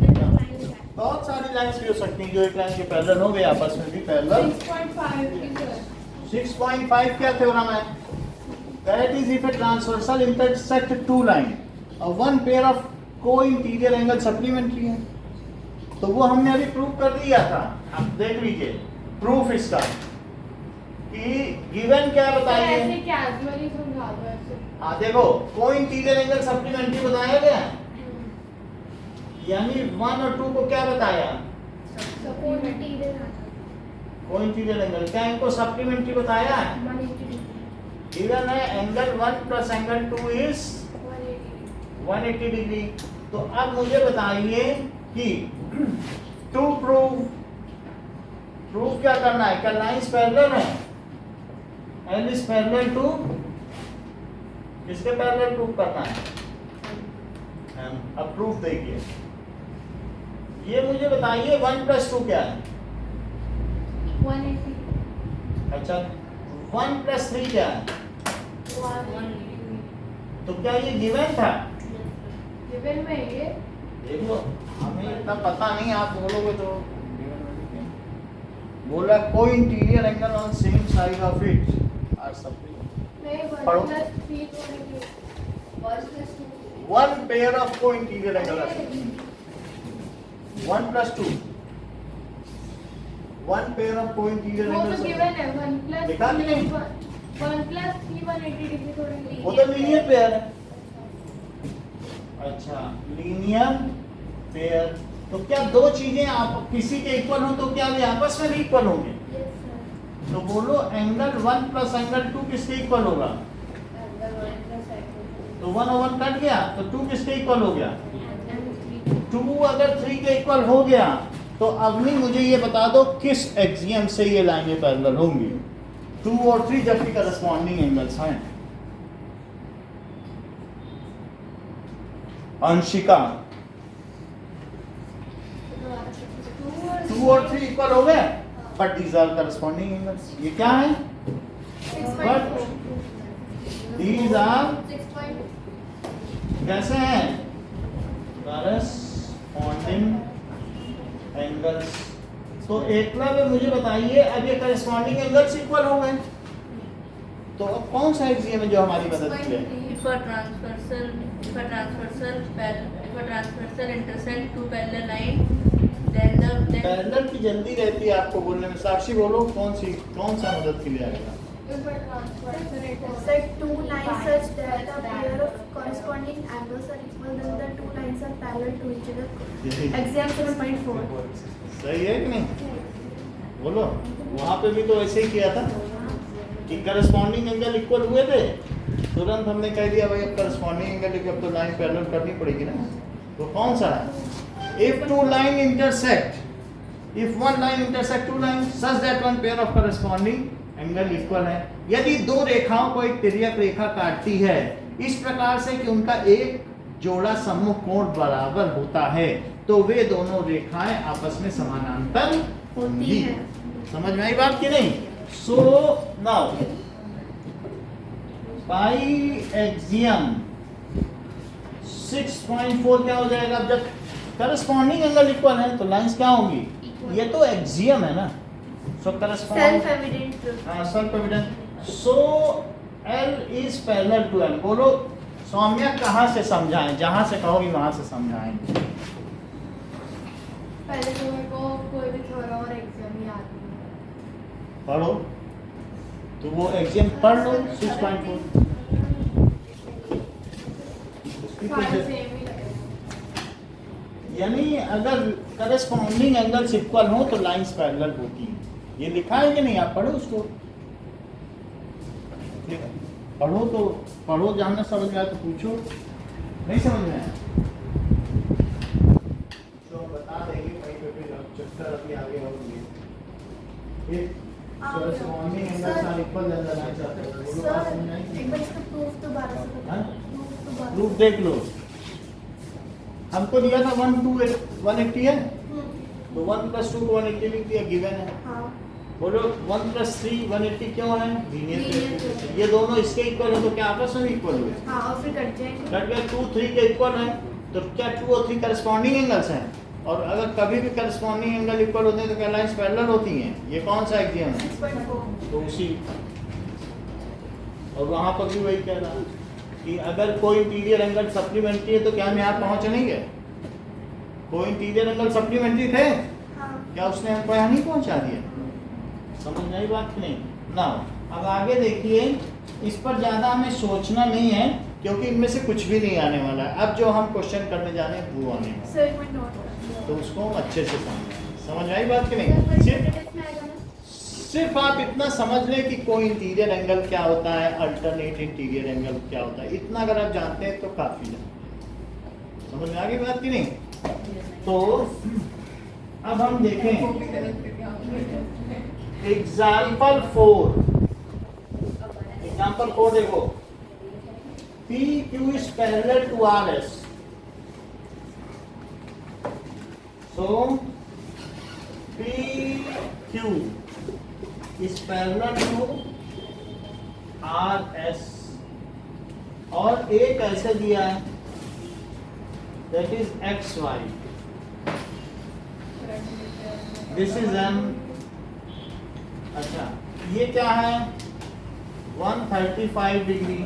then the line is back. बहुत सारी लाइंस भी हो सकती हैं जो एक लाइन के पैरेलल हो गए, आपस में भी पैरेलल। 6.5 भी सर। 6.5 क्या थ्योरम है? That is if a transversal intersect two line और one pair of co-interior angle supplementary है, तो वो हमने अभी प्रूव कर दिया था। आप देख लीजिए प्रूफ इसका कि गिवन क्या सर बताइए। ऐसे कैजुअली समझा दो ऐसे। हाँ देखो, co-interior angle supplementary बताया गया, यानी 1 और 2 को क्या बताया? Support interior आता co-interior angle, क्या इनको सप्लीमेंट्री बताया है? 180 degree. गिवन है angle 1 plus angle 2 is 180 degree. तो अब मुझे बताइए कि टू प्रूफ क्या करना है? क्या लाइंस पैरेलल है? एल इज पैरेलल टू किसके पैरेलल प्रूफ करना है? अब प्रूफ देखिए, ये मुझे बताइए 1 प्लस 2 क्या है? 180 अच्छा, 1 प्लस 3 क्या है? तो क्या ये गिवन था? गिवन में ये देख लो, हमें इतना पता नहीं, आप बोलोगे तो बोला कोई interior angle on same side of it are supplementary. नहीं 1 पढ़ो। Plus 3 1 plus 2 one pair of को interior angle are 1 plus 2 one pair of को इंटीरियर वो तो एंगल गिवन है 1 प्लस देखा कि नहीं? 1 प्लस 3 180 डिग्री थोड़ी वो तो लीनियर पेयर है। अच्छा, लीनियर पेयर, तो क्या दो चीजें आप किसी के इक्वल हो तो क्या वे आपस में भी इक्वल होंगे? तो बोलो एंगल 1 प्लस एंगल 2 किसके इक्वल होगा? तो 1 और 1 कट गया, तो 2 किसके इक्वल हो गया? 2 अगर 3 के इक्वल हो गया, तो अवनी मुझे ये बता दो किस एक्सियम से ये लाइनें पैरेलल होंगी? 2 और 3 जबकि करस्पॉन्डिंग एंगल्स हैं। अंशिका, 2 और 3 इक्वल हो गए, but these are corresponding angles. ये क्या है? बट दीज आर कैसे हैं? Corresponding angles. तो एकलव्य मुझे बताइए, अब ये करस्पॉन्डिंग एंगल्स इक्वल हो गए, तो अब कौन सा एक्सियम है जो हमारी मदद करे? If a transversal intersect two parallel lines parallel की जल्दी रहती है आपको बोलने में। साक्षी बोलो कौन सा मदद के लिए आएगा? Set two lines such that a pair of corresponding angles are equal then the two lines are parallel to each other. Example 7.4. सही है कि नहीं? बोलो, वहाँ पे भी तो ऐसे ही किया था कि करस्पॉन्डिंग एंगल इक्वल हुए थे, तुरंत हमने कह दिया भाई अब करस्पॉन्डिंग एंगल इक्वल तो लाइन पैरेलल करनी पड़ेगी ना। तो कौन सा है? If two line intersect, if one line intersect two lines such that one pair of corresponding angle equal है, यदि दो रेखाओं को एक तिर्यक रेखा काटती है इस प्रकार से कि उनका एक जोड़ा सम्मुख कोण बराबर होता है तो वे दोनों रेखाएं आपस में समानांतर होंगी। समझ में आई बात कि नहीं? सो नाउ बाई एक्सियम 6.4 क्या हो जाएगा? अब जब करस्पॉन्डिंग एंगल इक्वल है तो लाइंस क्या होंगी? ये तो एक्सियम है ना। So corresponding Self evident truth. Self evident. So L is parallel to M। बोलो सौम्या कहाँ से समझाएं? जहां से कहोगी वहां से समझाएं। पहले तो मेरे को कोई भी थ्योरम और एग्जाम याद नहीं। पढ़ो तो वो एक्सियम पढ़ लो 6.4। सारे सेम ही लगेगा। यानी अगर करस्पॉन्डिंग एंगल्स इक्वल हो तो लाइंस पैरेलल होती हैं। ये लिखा है कि नहीं? आप पढ़ो उसको, ठीक है? पढ़ो तो पढ़ो, जानना समझ में आया तो पूछो, नहीं समझ में आया तो बता देंगे कहीं पे भी। चक्कर अभी आगे और ये corresponding angles are equal then the lines are parallel. बोलो बात समझ में आई? एक बार इसका प्रूफ दोबारा से बताओ। हाँ? Proof दोबारा। प्रूफ देख लो। हमको दिया था 1 2 180 है तो 1 + 2 को 180 लिख दिया, गिवन है। हाँ। बोलो 1 + 3 180 क्यों है? Linear Linear calculation. ये दोनों इसके इक्वल है तो क्या आपस में इक्वल हुए? हाँ और फिर कट जाएंगे। कट गए। 2 3 के इक्वल है तो क्या 2 और 3 करस्पॉन्डिंग एंगल्स हैं? और अगर कभी भी करस्पॉन्डिंग एंगल इक्वल होते हैं तो क्या लाइंस पैरेलल होती हैं? ये कौन सा एक्सियम है? 6.4। तो उसी, और वहां पर भी वही कह रहा है कि अगर कोई इंटीरियर एंगल सप्लीमेंट्री है तो क्या हम यहाँ पहुंचे नहीं गए? कोई इंटीरियर एंगल सप्लीमेंट्री थे, हाँ। क्या उसने हमको यहाँ नहीं पहुंचा दिया? समझ में आई बात कि नहीं? ना अब आगे देखिए, इस पर ज़्यादा हमें सोचना नहीं है क्योंकि इनमें से कुछ भी नहीं आने वाला है। अब जो हम क्वेश्चन करने जा रहे हैं वो आने वाला सर एक मिनट नोट है, तो उसको हम अच्छे से समझ में आई बात कि नहीं? सिर्फ आप इतना समझ लें कि कोई इंटीरियर एंगल क्या होता है, अल्टरनेट इंटीरियर एंगल क्या होता है, इतना अगर आप जानते हैं तो काफ़ी है। समझ में आ गई बात कि नहीं? तो अब हम देखें एग्जाम्पल 4 देखो। PQ is parallel to RS. So PQ is parallel to RS और एक ऐसे दिया है that is XY. This is M। अच्छा ये क्या है? 135 डिग्री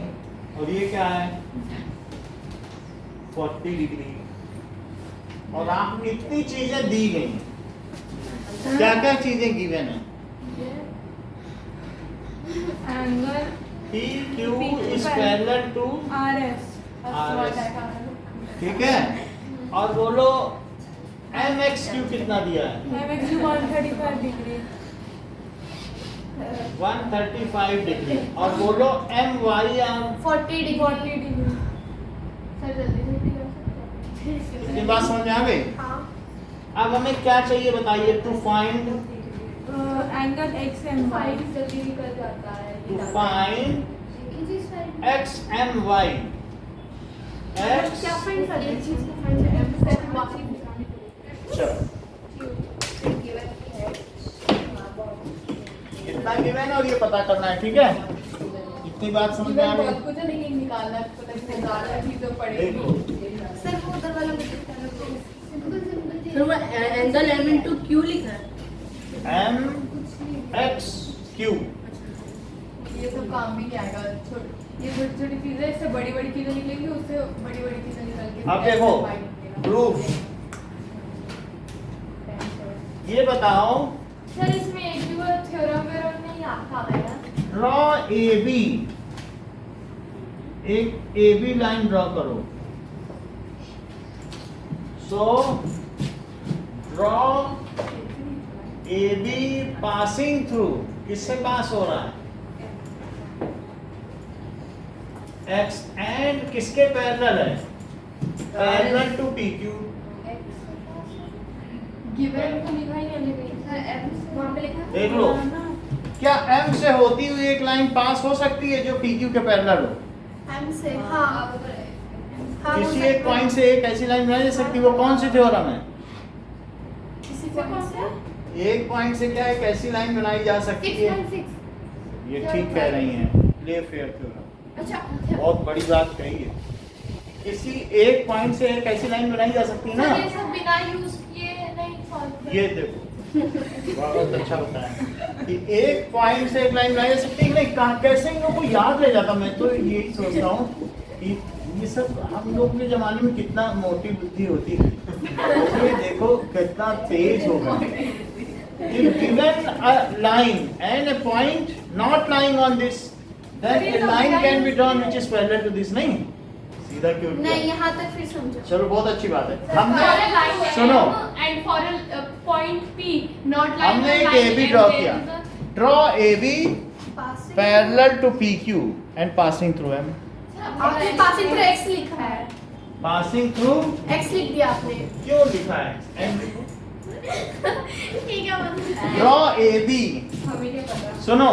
और ये क्या है? 40 डिग्री। और आप इतनी चीजें दी गई हैं। क्या क्या चीजें गिवन है? Angle PQ is parallel to RS। ठीक है? और बोलो MXQ कितना दिया है? MX 135 degree. 135 डिग्री। और बोलो MY 40 डिग्री। 40 डिग्री। सर जल्दी जल्दी कर सकते हैं। इतनी बात समझ में आ गई? हाँ। अब हमें क्या चाहिए बताइए? To find angle XMY। Five जल्दी निकल जाता है। To find XMY। X क्या फाइंड कर रहे हैं? चलो इतना गिवन और ये पता करना है, ठीक है? इतनी बात समझ में आ गई? बहुत कुछ है लेकिन निकालना मतलब ज़्यादा चीज़ें पड़ेगी। देखो सर वो उधर वाला मुझे करना चाहिए। सिंपल फिर वो एंगल M into Q लिखा है। MXQ। ये सब काम भी नहीं आएगा। ये छोटी छोटी चीज़ें, इससे बड़ी बड़ी चीज़ें निकलेंगी, उससे बड़ी बड़ी चीज़ें निकल के अब देखो प्रूफ ये बताओ, सर इसमें एक भी वो थ्योरम वेरम नहीं आता है ना? ड्रॉ ए बी, एक ए बी लाइन ड्रॉ करो। So draw a B passing through, किससे पास हो रहा है? एक्स, एंड किसके पैरेलल है? Parallel to P Q. Given को लिखा ही नहीं कहीं। वहाँ पे लिखा है? देख लो, क्या एम से होती हुई एक लाइन पास हो सकती है जो पी क्यू के पैरेलल हो? एम से हाँ हाँ हो किसी सकता एक पॉइंट से एक ऐसी लाइन बनाई जा सकती है, वो कौन सी थ्योरम है? किसी पॉइंट से एक पॉइंट से क्या एक ऐसी लाइन बनाई जा सकती है? 6.6। ये ठीक कह रही हैं, ले फेयर थ्योरम। अच्छा बहुत बड़ी बात कही है। किसी एक पॉइंट से एक ऐसी लाइन बनाई जा सकती है सर ना। ये सब बिना यूज किए नहीं सॉल्व। ये देखो, बहुत अच्छा बताया कि एक पॉइंट से एक लाइन बनाई जा सकती है कि नहीं। कैसे इन लोगों को याद रह जाता? मैं तो यही सोचता हूँ कि ये सब हम लोग के जमाने में कितना मोटी बुद्धि होती है, ये देखो कितना तेज होगा। Given a line and a point not lying on this, then a line can be drawn which is parallel to this. नहीं सीधा क्यों किया? नहीं, यहाँ तक फिर समझो। चलो बहुत अच्छी बात है। For a हमने line सुनो, and for a point P, not like हमने a एक line AB and draw there किया। is a- draw AB Passing- parallel to PQ and passing through M. आपने पासिंग थ्रू एक्स लिखा है, Passing through x लिख दिया आपने। क्यों लिखा है? M लिखो। ठीक है मतलब Draw AB, हमें क्या पता? सुनो,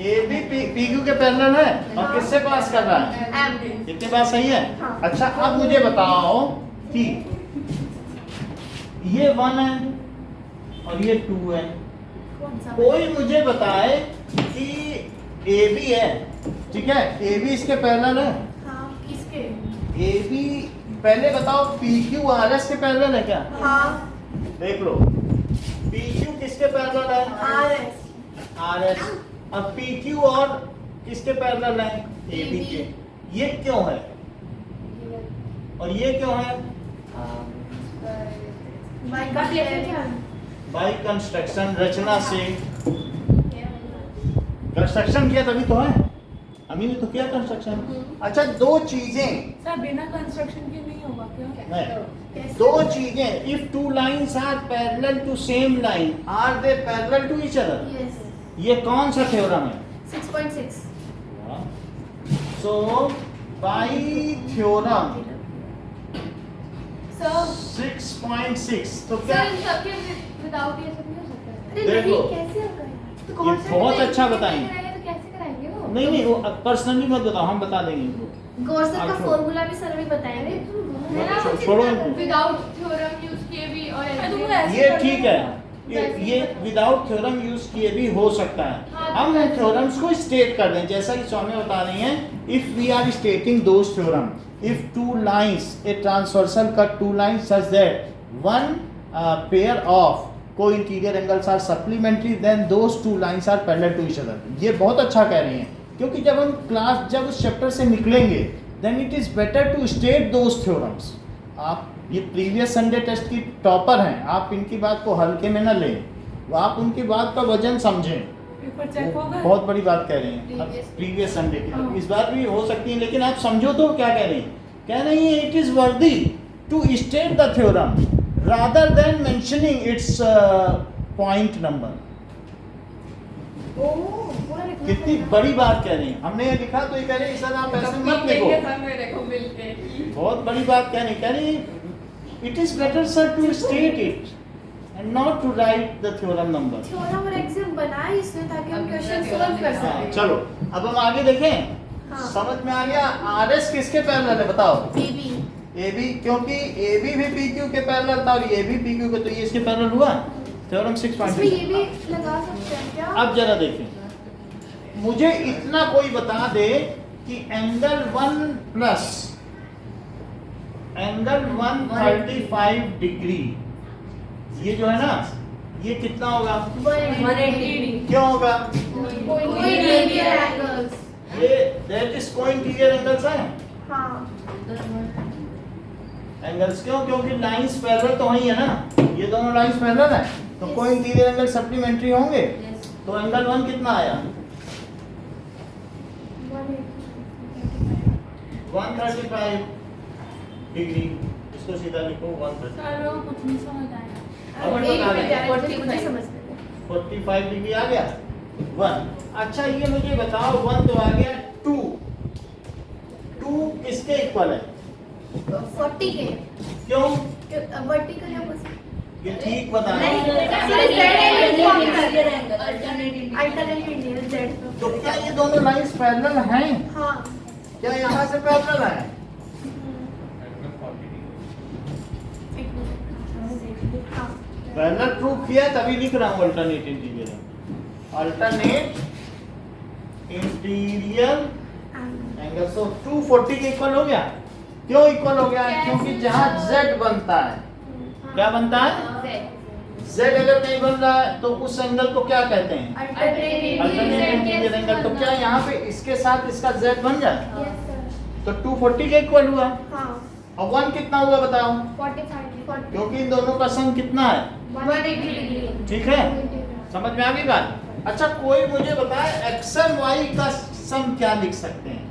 AB PQ के पैरेलल है और किससे पास कर रहा है? एम इतनी बात सही है? हाँ। अच्छा अब मुझे बताओ कि ये 1 है और ये 2 है। कौन सा? कोई मुझे बताए कि AB है, ठीक है, AB इसके पैरेलल है। हाँ किसके? AB पहले बताओ PQ RS के पैरेलल है क्या? हाँ देख लो, PQ किसके पैरेलल है? R S. RS। अब PQ और किसके पैरेलल है? AB के। ये क्यों है और ये क्यों है? बाई का बाई कंस्ट्रक्शन, रचना से कंस्ट्रक्शन किया तभी तो है। अभी भी तो किया कंस्ट्रक्शन। अच्छा दो चीजें, सर बिना कंस्ट्रक्शन के नहीं होगा क्या? नहीं, दो चीजें, if two lines are parallel to same line are they parallel to each other. Yes ये कौन सा थ्योरम है? 6.6 सो बाई थ्योरम सर 6.6 तो क्या? सर इन सबके विदाउट ये सब नहीं हो सकता है। अरे देख नहीं लो। कैसे होगा यार? तो ये कौन सा बहुत नहीं अच्छा नहीं बताएंगे। कराएंगे तो कैसे कराएंगे वो? नहीं वो पर्सनली मत बताओ, हम बता देंगे इनको। गौरसर का अच्छा। फॉर्मूला भी सर भी बताएंगे। छोड़ो इनको। विदाउट थ्योरम यूज किए भी और मैं तुमको ऐसे- ऐसे ये कर ठीक दूंगा। है, ये विदाउट थ्योरम यूज किए भी हो सकता है। हाँ, हम तो उन थ्योरम्स को स्टेट कर दें जैसा कि स्वामी बता रही हैं। If we are stating those theorem, if two lines a transversal cut two lines such that one pair of को interior angles are supplementary then those two lines are parallel to each other. ये बहुत अच्छा कह रही हैं, क्योंकि जब हम क्लास जब उस चैप्टर से निकलेंगे then it is better to state those theorems. आप ये प्रीवियस संडे टेस्ट की टॉपर हैं, आप इनकी बात को हल्के में न लें, आप उनकी बात का वजन समझें। पेपर चेक वो होगा? बहुत बड़ी बात कह रहे हैं प्रीवियस संडे की, हाँ। इस बार भी हो सकती है, लेकिन आप समझो तो क्या कह रही हैं। कह रही है it is worthy to state the theorem rather than mentioning its point number. कितनी बड़ी बात कह रही हैं। हमने ये लिखा तो ये कह रहे हैं सर आप ऐसे मत लिखो। बहुत बड़ी बात कह रही it is better sir to state it and not to write the theorem number. Theorem और एग्जाम बनाए इसलिए ताकि हम अब क्वेश्चन थ्योरम सॉल्व कर हाँ, सकें। चलो अब हम आगे देखें। हाँ। समझ में आ गया? RS किसके पैरेलल है बताओ? बीबी AB, क्योंकि AB भी PQ के पैरेलल था और ये भी PQ के, तो ये इसके पैरेलल हुआ। थ्योरम इसमें 6.6। ये भी लगा सकते हैं क्या? अब जरा देखें, मुझे इतना कोई बता दे कि एंगल 1 प्लस एंगल 135 डिग्री, ये जो है ना, ये कितना होगा? 180 क्यों होगा? कोई लीनियर एंगल्स। ये दैट इज कोइंटीरियर एंगल्स है। हाँ एंगल्स क्यों? क्योंकि लाइंस पैरेलल तो वही है ना, ये दोनों लाइंस पैरेलल है। तो कोई इंटीरियर एंगल सप्लीमेंट्री होंगे। Yes. तो एंगल 1 कितना आया? 135 डिग्री। इसको सीधा लिखो 135। सर वो कुछ नहीं समझ आया। अब एक बता मिनट दें। यार, मुझे समझ में नहीं। 45 डिग्री आ गया 1। अच्छा ये मुझे बताओ 1 तो आ गया 2 किसके इक्वल है? 40 के क्यों? वर्टिकल या ये ठीक बता नहीं, रहे हो। Alternative Z। तो क्या ये दोनों लाइंस पैरेलल हैं? हाँ। क्या यहाँ से पैरेलल है? एंगल 40 डिग्री। हाँ। पैरेलल प्रूफ किया है, तभी लिख रहा हूँ alternate interior. Alternate interior angle. So 240 के इक्वल हो गया। क्यों इक्वल हो गया? क्योंकि जहाँ Z बनता है, क्या बनता है? Z अगर नहीं बन रहा है तो उस एंगल को क्या कहते हैं? Alternate interior angle. तो क्या यहाँ पे इसके साथ इसका Z बन जाए? Yes, sir. तो 240 के इक्वल हुआ। हाँ। अब 1 कितना हुआ बताओ? 45 क्योंकि इन दोनों का सम कितना है? 180 डिग्री। ठीक है, समझ में आ गई बात? अच्छा कोई मुझे बताए x and y का सम क्या लिख सकते हैं?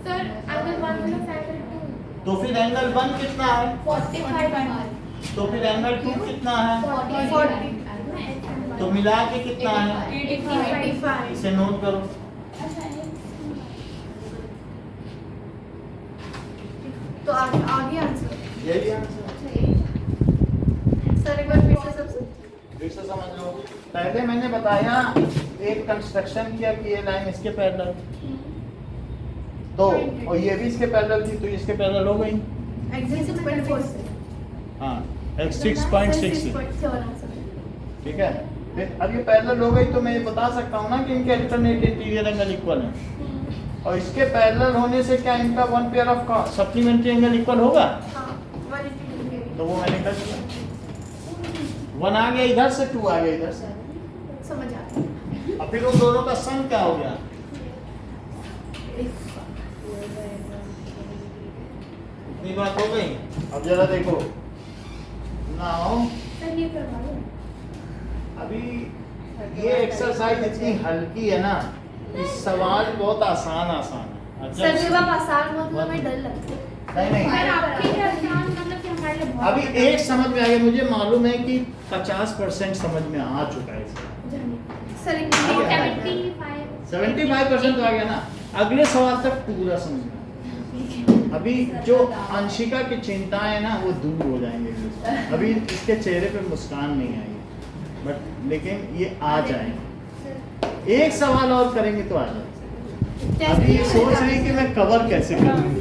सर एंगल 1 प्लस एंगल 2 तो फिर एंगल 1 कितना है? 45 तो फिर एंगल 2 कितना है? 40 तो मिला के कितना है? 85। इसे नोट करो। तो आगे आंसर यही आंसर। सर एक बार फिर से सबसे फिर से समझ लो। पहले मैंने बताया एक कंस्ट्रक्शन किया कि ये लाइन इसके पैरेलल, तो और ये भी इसके पैरेलल थी, तो ये इसके पैरेलल हो गई। एग्जैक्ट 6.4 से हाँ 6.6 से। 6.7 आंसर। ठीक है, फिर अब ये पैरेलल हो गई तो मैं ये बता सकता हूँ ना कि इनके अल्टरनेट इंटीरियर एंगल इक्वल है। और इसके पैरेलल होने से क्या इनका one pair of supplementary angle equal होगा? हाँ 180 डिग्री। तो वो मैंने कर दिया। 1 आ गया इधर से, 2 आ गया इधर से। समझ आ गया। अब फिर उन दोनों का सम क्या हो गया? इतनी बात हो गई। अब जरा देखो नाउ, सर ये करवा लो। अभी ये एक्सरसाइज इतनी हल्की है ना, इस सवाल बहुत आसान है। सर जब आप आसान बोलते हो हमें डर लगता है। नहीं सर आपके लिए आसान मतलब कि हमारे लिए बहुत अभी एक समझ में आ गया। मुझे मालूम है कि 50% समझ में आ चुका है इसका। सर एक आ गया। 75% तो आ गया ना। अगले सवाल तक पूरा समझ में आ गया। अभी जो अंशिका की चिंताएं है ना वो दूर हो जाएंगे। अभी इसके चेहरे पे मुस्कान नहीं आएगी, बट लेकिन ये आ जाएंगे। एक सवाल और करेंगे तो आ जाएंगे। अभी ये सोच रही कि मैं कवर कैसे करूँ।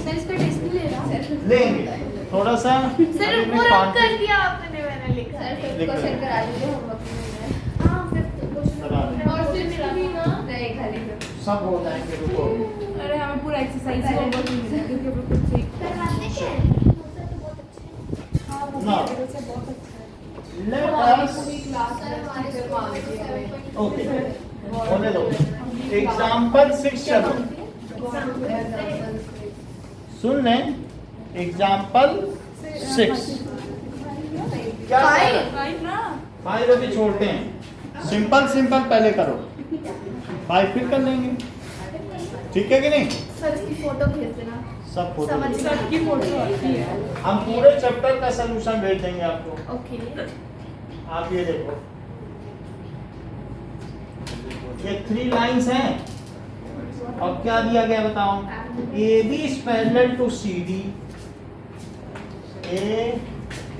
सर इसका टेस्ट नहीं ले रहा। लेंगे थोड़ा सा। सर अभी मैं पूरा कॉन्फिडेंट- कर दिया आपने, मैंने लिखा है। क्वेश्चन करा दीजिए होमवर्क में। हाँ फिर करा दें। और फिर भी ना नहीं खाली सब हो जाएंगे, रुको। अरे हमें पूरा एक्सरसाइज ही होमवर्क नहीं मिला क्योंकि हम लोग खुद से करवाते क्या है? दूसरा तो बहुत अच्छा है। हाँ वो ना। मेरे से बहुत अच्छा है। Let us ओके होने दो। एग्जाम्पल 6 चलो सुन लें। एग्जाम्पल 6 क्या? फाइव ना 5 अभी छोड़ते हैं। सिंपल पहले करो, 5 फिर कर लेंगे। ठीक है कि नहीं? सर इसकी फोटो भेज देना। सब फोटो समझ भेज- सबकी फोटो आती है। हम पूरे चैप्टर का सलूशन भेज देंगे आपको। ओके। आप ये देखो, ये 3 लाइंस हैं और क्या दिया गया बताओ? AB is parallel to CD, AB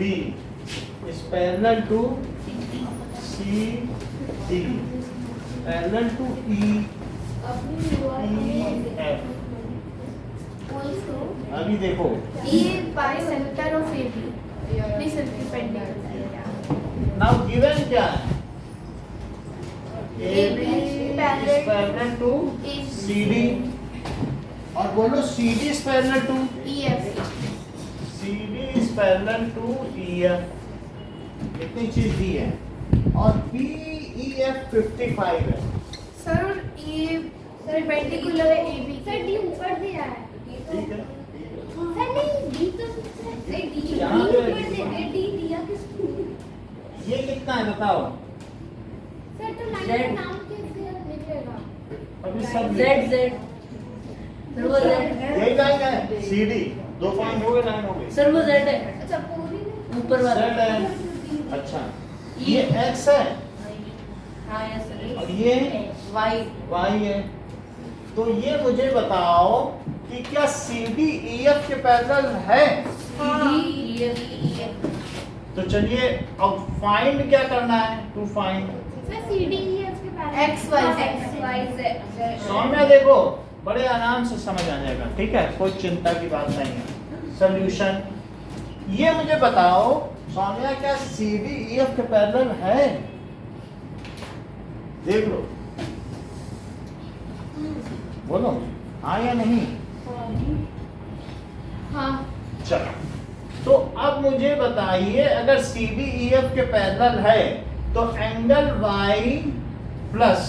is parallel to CD, parallel to EF। Also अभी देखो E by center of AB. This is perpendicular. Now given क्या है? AB is parallel to CD और बोलो CD is parallel to EF. CD is parallel to EF। इतनी चीज दी है और BEF 55 है। सर और E perpendicular है AB। सर डी ऊपर दिया है। ठीक है, सर नहीं डी तो डी यहाँ पे ऊपर दे डी दिया किसको? ये कितना है बताओ? सर तो लाइन Z. का नाम कैसे निकलेगा? अभी सब Z Z सर वो Z यही लाइन है सी डी, 2 पॉइंट हो गए, लाइन हो गई। सर वो Z है अच्छा पूरी नहीं? ऊपर वाला Z है। अच्छा ये x है हाँ यस सर और ये Y y है। तो ये मुझे बताओ कि क्या सी डी ई एफ के पैरेलल है? E F E F तो चलिए अब फाइंड क्या करना है? To find sir C D E F के parallel X, Y, Z. X, Y, Z. Saumya देखो बड़े आराम से समझ आ जाएगा, ठीक है, कोई चिंता की बात नहीं है। सॉल्यूशन ये मुझे बताओ सौम्या, क्या सी डी ई एफ के पैरेलल है? देख लो, बोलो हाँ या नहीं। हाँ। चलो तो अब मुझे बताइए अगर सी डी ई एफ के पैरेलल है तो एंगल y प्लस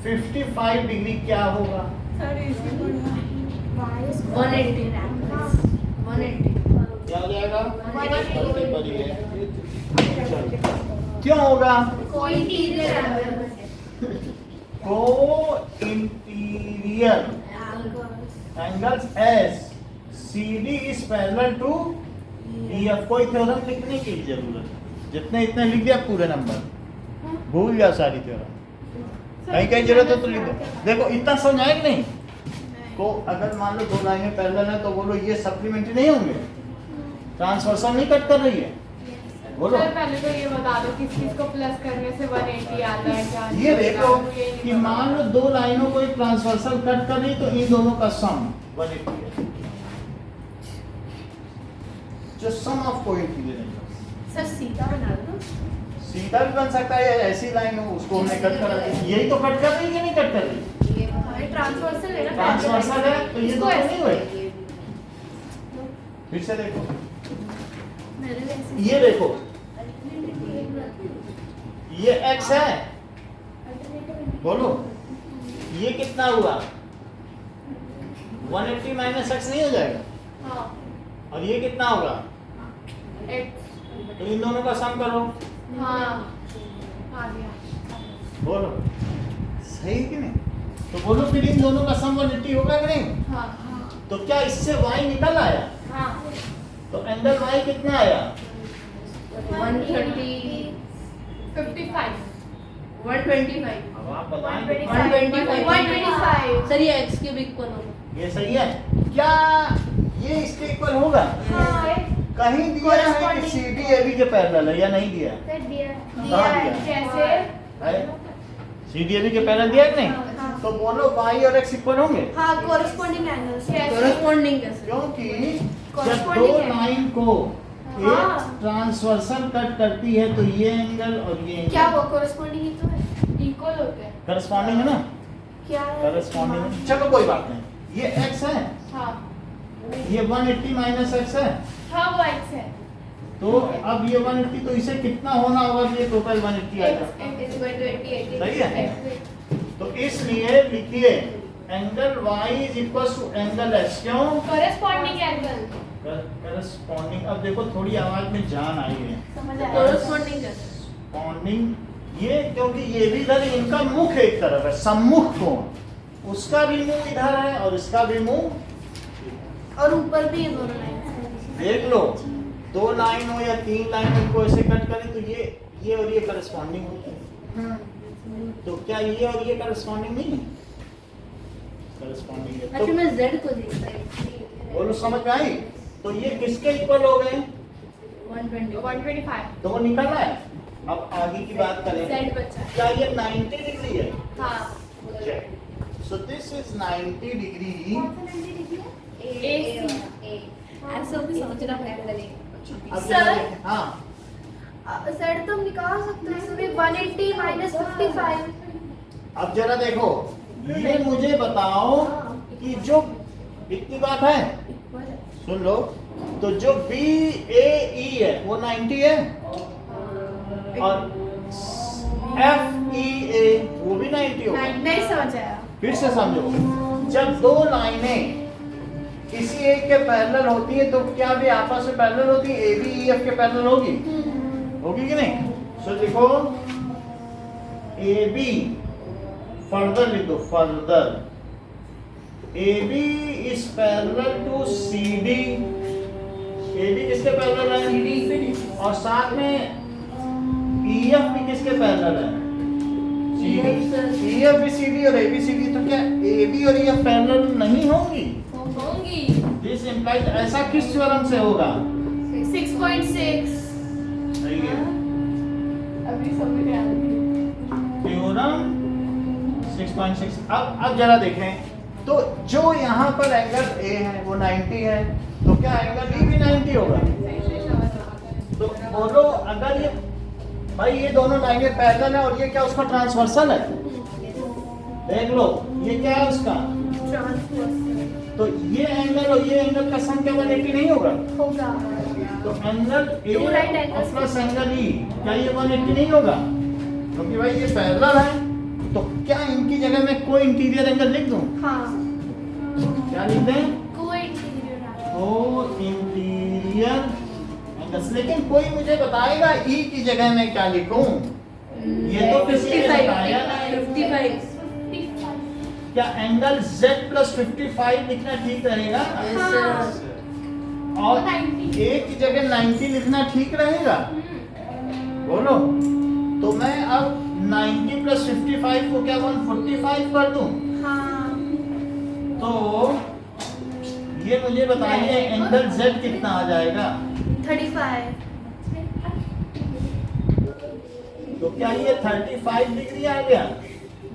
55 डिग्री क्या होगा? सर इसकी बढ़िया 180 क्या हो जाएगा? 180 पर ही है। चलो। क्यों होगा? कोई इंटीरियर को interior angles S C D is parallel to E F. कोई थ्योरम लिखने की जरूरत है, जितने इतने लिख दिया पूरे नंबर, भूल जा सारी थ्योरम। कहीं कहीं जरूरत है तो लिख दो। देखो इतना समझ आया कि नहीं? को अगर मान लो 2 लाइनें पैरेलल है तो बोलो ये सप्लीमेंट्री नहीं होंगे, ट्रांसवर्सल नहीं कट कर रही है, बोलो। सर पहले तो ये बता दो किस चीज को प्लस करने से 180 आता है क्या? ये देखो ये नहीं कि पता। मान लो 2 लाइनों को एक ट्रांसवर्सल कट कर रही तो इन दोनों का सम 180 है, जो सम ऑफ कोइंसिडेंट एंगल्स। सर सीधा बना दो। सीधा भी बन सकता है, ऐसी लाइन हो उसको हमने कट कर रही, यही तो कट कर रही है कि नहीं कट कर रही? हमारे ट्रांसवर्सल है ना, ट्रांसवर्सल है तो ये इसको दोनों ऐसे नहीं हुए। फिर से देखो, मेरे वैसे ये देखो ये x है, बोलो ये कितना हुआ? 180 माइनस x नहीं हो जाएगा? हाँ। और ये कितना होगा? X। तो इन दोनों का सम करो, हाँ। आ गया। बोलो सही कि नहीं? तो बोलो फिर इन दोनों का सम 180 होगा कि नहीं? हाँ। तो क्या इससे y निकल आया? हाँ। तो एंगल y कितना आया? 130 55। 125 अब आप बताएं। 125 सर ये x के इक्वल होगा। ये सही है क्या? ये इसके इक्वल होगा? हाँ कहीं दिया है कि सी डी ए बी के पैरेलल है या नहीं दिया? सर दिया कहाँ दिया? कैसे? है सी डी ए बी के पैरेलल दिया कि नहीं? हाँ। तो बोलो y और x इक्वल होंगे, हाँ कोरस्पॉन्डिंग एंगल्स कॉरेस्पॉन्डिंग कैसे? क्योंकि जब Corresponding 2 है। लाइन को हाँ। एक ट्रांसवर्सल कट करती है तो ये एंगल और ये क्या एंगल वो कोरस्पॉन्डिंग ही तो है। इक्वल होते हैं। करस्पॉन्डिंग है ना? क्या है? करस्पॉन्डिंग, चलो कोई बात नहीं। ये x है, हाँ। ये 180 माइनस x है, हाँ वो X है। तो अब ये 180 तो इसे कितना होना होगा? ये टोटल 180 आएगा, सही है? तो इसलिए लिखिए angle y is equal to angle x। क्यों? Corresponding angle. करस्पॉन्डिंग। अब देखो थोड़ी आवाज में जान आई है। समझ आया? कॉरेस्पॉन्डिंग कैसे? कॉरेस्पॉन्डिंग ये क्योंकि ये भी इधर, इनका मुख एक तरफ है, सम्मुख कोण, उसका भी मुंह इधर है और इसका भी मुंह। और ऊपर भी ये दोनों लाइन। देख लो 2 लाइन हो या 3 लाइन इनको ऐसे कट करें तो ये और ये करस्पॉन्डिंग होते हैं। तो क्या ये और ये करस्पॉन्डिंग नहीं है? करस्पॉन्डिंग है। अच्छा तो मैं z को देखता बोलो समझ में आई? तो ये किसके इक्वल हो गए? 120 125। तो वो निकल रहा है। अब आगे की बात करें, Z बचा। क्या ये 90 डिग्री है? हाँ। So this is 90 degree. ऐसा भी सोचना पड़ेगा। अब सर? जरा- हाँ सर तुम निकाल सकते हो सर 180 माइनस 55। अब जरा देखो, ये मुझे बताओ कि जो इतनी बात है, सुन लो, तो जो BAE है वो 90 है और FEA वो भी 90 होगा। नहीं समझ आया। फिर से समझो, जब 2 लाइनें किसी एक के पैरेलल होती है तो क्या भी आपस में पैरेलल होती है? AB EF के पैरेलल होगी कि नहीं? तो लिखो AB, फर्दर लिखो further, AB is parallel to CD। AB किसके पैरेलल है? और साथ में EF भी किसके पैरेलल है? CD। EF भी CD और AB CD, तो क्या AB और EF पैरेलल नहीं होंगी? होंगी। दिस इंप्लाइज, ऐसा किस थ्योरम से होगा? 6.6 सही है, अभी समझ में आ रही थ्योरम 6.6। अब जरा देखें, तो जो यहाँ पर एंगल A है वो 90 है, तो क्या एंगल E भी 90 होगा? तो बोलो, अगर ये भाई ये दोनों लाइनें पैरेलल है और ये क्या उसका ट्रांसवर्सल है? देख लो, ये क्या है उसका? तो ये एंगल और ये एंगल का सम क्या 180 नहीं होगा? होगा। तो angle Two right A angles plus angle E, क्या ये 180 नहीं होगा? क्योंकि भाई ये पैरेलल है, तो क्या इनकी जगह में कोई इंटीरियर एंगल लिख दूं? हाँ, क्या लिख दें? कोई इंटीरियर को इंटीरियर एंगल्स। लेकिन कोई मुझे बताएगा E की जगह में क्या लिखूं? ये तो 55। क्या एंगल Z प्लस 55 लिखना ठीक रहेगा? और A की जगह 90 लिखना ठीक रहेगा? बोलो, तो मैं अब 90 प्लस 55 को क्या 145 कर दूं? हाँ, तो ये मुझे बताइए एंगल Z कितना आ जाएगा? 35। तो क्या ये 35 डिग्री आ गया?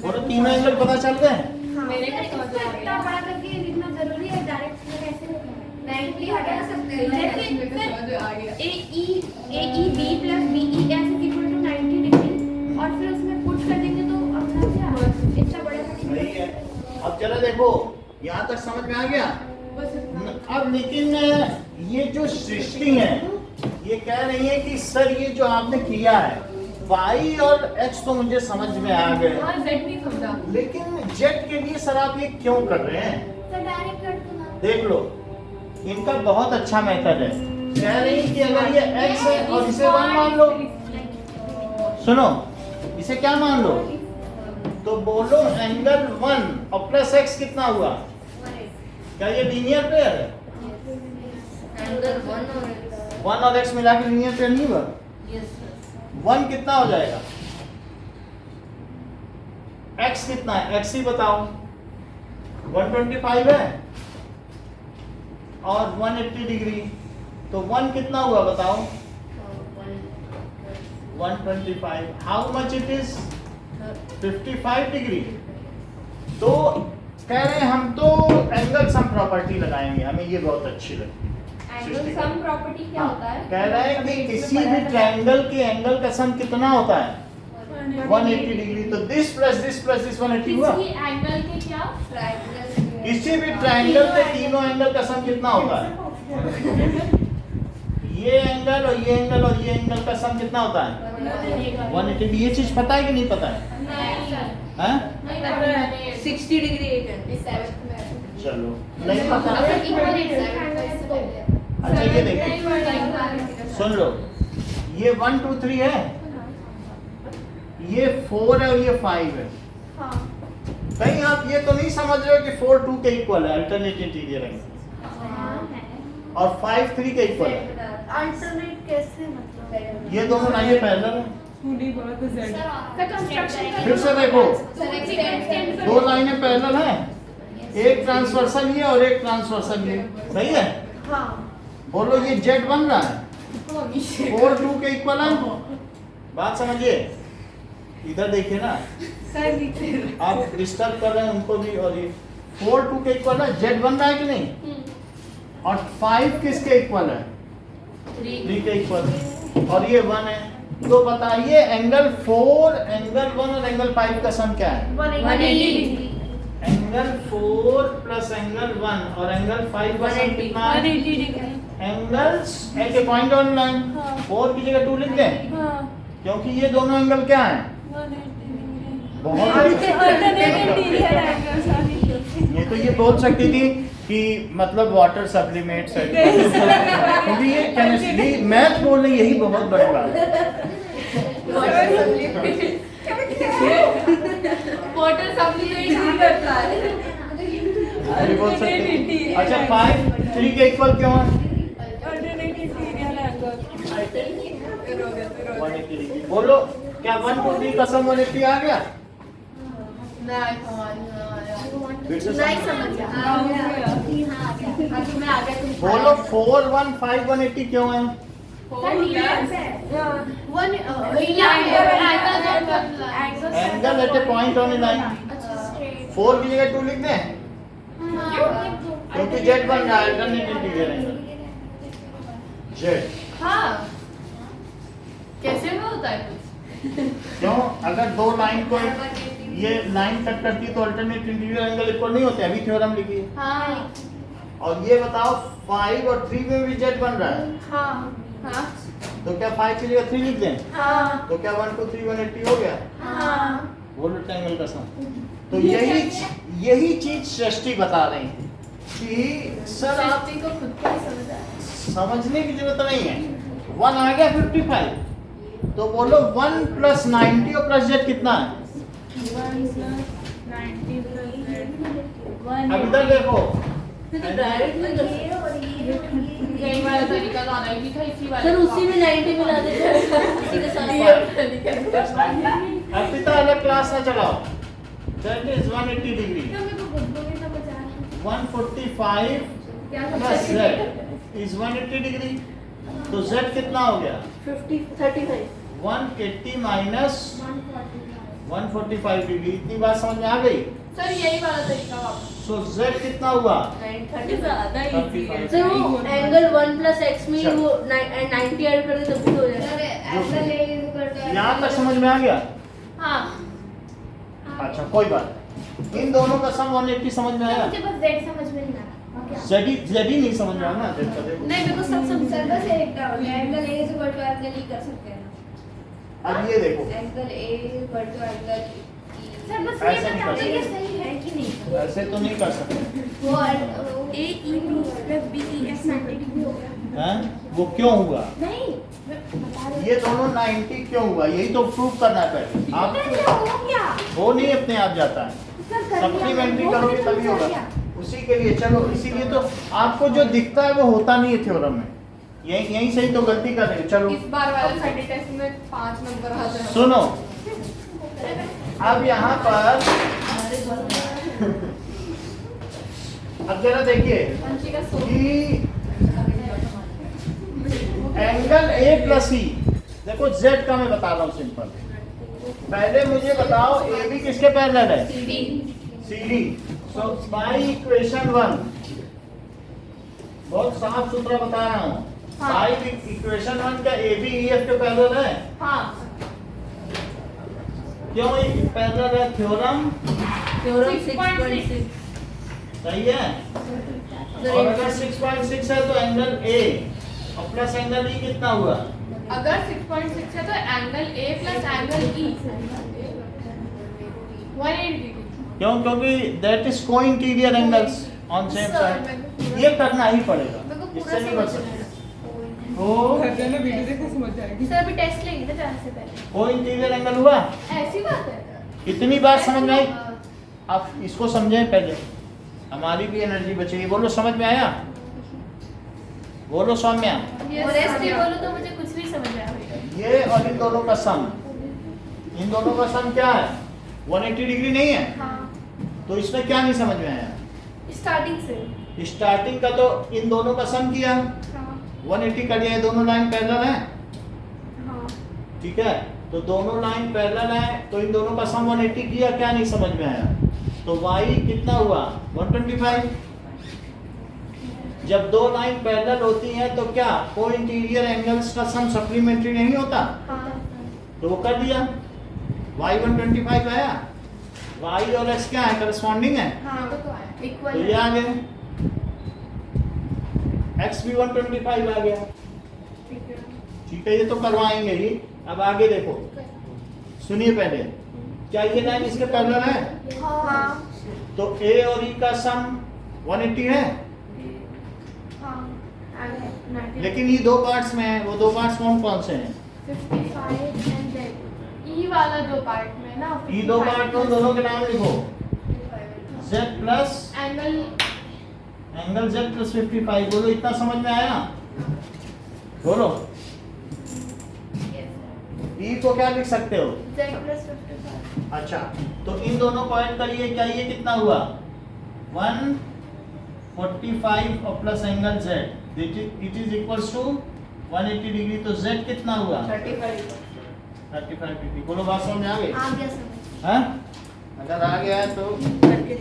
और तीनों एंगल पता चल गए? हाँ। मेरे को समझ में आ इतना गया। बड़ा करके लिखना जरूरी है, डायरेक्ट में कैसे लिखना है? 90 हटा सकते हैं। जैसे मेरे को फिर समझ में आ गया। AEB plus BEF is equal to 90 degree, और फिर उसमें पुट कर देंगे तो अपना क्या इतना बड़ा सही है। अब चलो देखो, यहाँ तक समझ में आ गया? अब लेकिन ये जो सृष्टि है, ये कह रही है कि सर ये जो आपने किया है Y और X तो मुझे समझ में आ गए, हाँ, Z नहीं समझा। लेकिन Z के लिए सर आप ये क्यों कर रहे हैं? तो डायरेक्ट कर दो ना। देख लो, इनका बहुत अच्छा मेथड है। कह रही है कि अगर ये X है और इसे 1 मान लो, सुनो, इसे क्या मान लो? तो बोलो एंगल 1 और प्लस X कितना हुआ? क्या ये लीनियर पेयर है? एंगल 1 और X मिला के लीनियर पेयर नहीं हुआ? 1 कितना हो जाएगा? X कितना है? X ही बताओ। 125 है और 180 डिग्री, तो 1 कितना हुआ बताओ? 125। How much it is? 55 degree. तो कह रहे हैं हम तो एंगल सम प्रॉपर्टी लगाएंगे, हमें ये बहुत अच्छी लगी। एंगल सम प्रॉपर्टी क्या होता है? कह रहे हैं कि किसी भी ट्रायंगल के एंगल का सम कितना होता है? 180 डिग्री। तो दिस प्लस दिस 180 हुआ। किसी एंगल के क्या? किसी भी ट्रायंगल के तीनों एंगल का सम कितना होता है? ये एंगल और ये एंगल और ये एंगल का सम कितना होता है? 180। ये चीज पता है कि नहीं पता है? हैं? 60 डिग्री एक है। चलो, नहीं पता। अच्छा ये देखिए, सुन लो, ये 1 2 3 है, ये 4 है और ये 5 है। हाँ, कहीं आप ये तो नहीं समझ रहे हो कि 4 2 के इक्वल है, अल्टरनेट इंटीरियर है, और 5 3 के इक्वल है। अल्टरनेट कैसे मतलब? ये दोनों लाइनें पैरेलल है। स्कूली बहुत है Z। तो कंस्ट्रक्शन का फिर से देखो, extend दो लाइनें पैरेलल हैं, एक ट्रांसवर्सल ये और एक ट्रांसवर्सल ये, सही है? हाँ, बोलो ये जेड बन रहा है, 4 2 के इक्वल है। बात समझिए, इधर देखिए ना, आप डिस्टर्ब कर रहे हैं उनको भी। और ये 4 2 के इक्वल है, जेड बन रहा है कि नहीं? और 5 किसके इक्वल है? 3 के इक्वल है, और ये 1 है। तो बताइए एंगल 4, एंगल 1 और एंगल 5 का सम क्या है? 180 डिग्री। एंगल 4 प्लस एंगल 1 और एंगल 5 का सम कितना है? 180 degree. Angles eight a point on line. 4 की जगह 2 लिख दें, हाँ, क्योंकि ये दोनों एंगल क्या हैं? 180 डिग्री। बहुत अल्टरनेट इंटीरियर एंगल सारी। ये तो ये बोल सकती थी कि मतलब वाटर सप्लीमेंट्स है, क्योंकि ये केमिस्ट्री मैथ बोलने यही बहुत बड़ी बात है। वाटर सप्लीमेंट नहीं करता है। अभी बोल सकते हैं। अच्छा 5 3 के इक्वल क्यों है? Alternate interior angle. 180 डिग्री। बोलो क्या 1 2 3 का सम 180 आ गया? नहीं समझ में आया। फिर से नहीं समझ आया। हाँ तुम्हें आ गया तुम बोलो 4 1 5 180 क्यों है? Angle at a point on a line. 4 की जगह 2 लिख दें क्योंकि जेड बन रहा है अल्टरनेट इंटीरियर एंगल जेड। हाँ कैसे में होता है कुछ? क्यों? अगर दो लाइन को ये लाइन कट करती है तो अल्टरनेट इंटीरियर एंगल इक्वल नहीं होते। अभी थ्योरम लिखी है। हाँ और ये बताओ 5 और 3 में भी जेड बन रहा है हाँ तो क्या 5 की जगह 3 लिख दें? हाँ तो क्या 1 2 3 180 हो गया? हाँ बोलो ट्रायंगल का सम। तो यही चीज सृष्टि बता रही है कि सर आप सृष्टि को खुद को ही समझ आया। समझने की जरूरत नहीं है। 1 आ गया 55 तो बोलो 1 प्लस 90 और प्लस जेड कितना है? 1 + 90 + Z। अब इधर देखो तो डायरेक्ट में कर सकते यही वाला तरीका तो आना ही था इसी वाले सर उसी में 90 मिला देते इसी के साथ अब पिता अलग क्लास ना चलाओ। That is 180 degree. 145 plus Z is 180 degree. तो जेड कितना हो गया? 35 180 माइनस 145 डिग्री। इतनी बात समझ में आ गई? सर यही वाला तरीका वापस। सो जेड कितना हुआ? 30 ज्यादा इजी है। सर वो एंगल 1 + x में वो 90 ऐड कर दे तब भी हो जाएगा। यहाँ तक समझ में आ गया? हाँ अच्छा कोई बात। इन दोनों का सम 180 समझ में आया? मुझे बस Z समझ में नहीं आ रहा। जेड ही नहीं समझ में आया ना। जेड का देखो। नहीं मेरे को सब समझ सर बस एक डाउट है, एंगल A एंगल E कर सकते हैं अब ये देखो angle A angle E। Sir बस ये ऐसे नहीं कर बताओ ये सकते। सही है कि नहीं? ऐसे तो नहीं कर सकते वो AEB + BEF 90 डिग्री हो गया। हैं? वो क्यों हुआ? नहीं मैं बता रही ये दोनों 90 क्यों हुआ? यही तो प्रूव करना है पहले। आप हो गया वो नहीं अपने आप जाता है। सर कर लिया सप्लीमेंट्री मैंने, करोगे तभी कर होगा। लिया। उसी के लिए चलो इसीलिए तो आपको जो दिखता है वो होता नहीं है थ्योरम में। यही सही तो गलती कर रहे हो। चलो इस बार वाले संडे टेस्ट में 5 नंबर आ जाए। सुनो अब यहाँ पर अब जरा देखिए वंशिका सो कि एंगल A + E देखो Z का मैं बता रहा हूँ सिंपल। पहले मुझे बताओ AB किसके पैरेलल है? CD। सो बाय इक्वेशन 1 बहुत साफ सुथरा बता रहा हूँ। बाय इक्वेशन 1 क्या AB EF के पैरेलल है? हाँ क्यों पैरेलल है? थ्योरम 6.6 सही है। और अगर 6.6 है तो एंगल A और प्लस एंगल E कितना हुआ? अगर 6.6 है तो angle A + angle E 180 degree. क्यों? क्योंकि दैट इज को interior angles on same side. ये करना ही पड़ेगा, इससे नहीं बच सकते। तो वीडियो देखो समझ जाएगी। सर अभी टेस्ट लेंगे ना जाने से पहले। को इंटीरियर एंगल हुआ? ऐसी बात है। इतनी बात समझ में आई? आप इसको समझें पहले, हमारी भी एनर्जी बचेगी। बोलो समझ में आया? बोलो सौम्या। और ऐसे बोलो तो मुझे कुछ नहीं समझ में आएगा। ये और इन दोनों का सम, इन दोनों का सम क्या है? 180 डिग्री नहीं है? हाँ तो इसमें क्या नहीं समझ में आया? स्टार्टिंग से। स्टार्टिंग का तो इन दोनों का सम किया, हाँ 180 कर दिया। ये दोनों लाइन पैरेलल है, हाँ ठीक है? तो दोनों लाइन पैरेलल है तो इन दोनों का सम 180 किया। क्या नहीं समझ में आया? तो y कितना हुआ? 125। जब दो लाइन पैरेलल होती हैं तो क्या को इंटीरियर एंगल्स का सम सप्लीमेंट्री नहीं होता? हाँ तो वो कर दिया। y 125 आया। y और x क्या है? करस्पॉन्डिंग है, हाँ तो आया। तो इक्वल ये आ गए। x भी 125 आ गया, ठीक है? ये तो करवाएंगे ही। अब आगे देखो, सुनिए पहले, क्या ये लाइन इसके पैरेलल है? हाँ तो a और e का सम 180 है, हाँ लेकिन ये दो पार्ट्स में है। वो दो पार्ट्स कौन कौन से हैं? 55 and Z ई वाला जो पार्ट में ना ई दो पार्ट में दोनों के नाम लिखो। z plus angle angle z plus 55। बोलो इतना समझ में आया? बोलो ई को क्या लिख सकते हो? z plus 55। अच्छा, तो इन दोनों को ऐड करिए, क्या ये कितना हुआ? 145 और plus angle z it is equals to 180 degree. तो z कितना हुआ? 35 डिग्री। बोलो बात समझ आ गई? आ गया समझ। हाँ, अगर आ गया है तो नहीं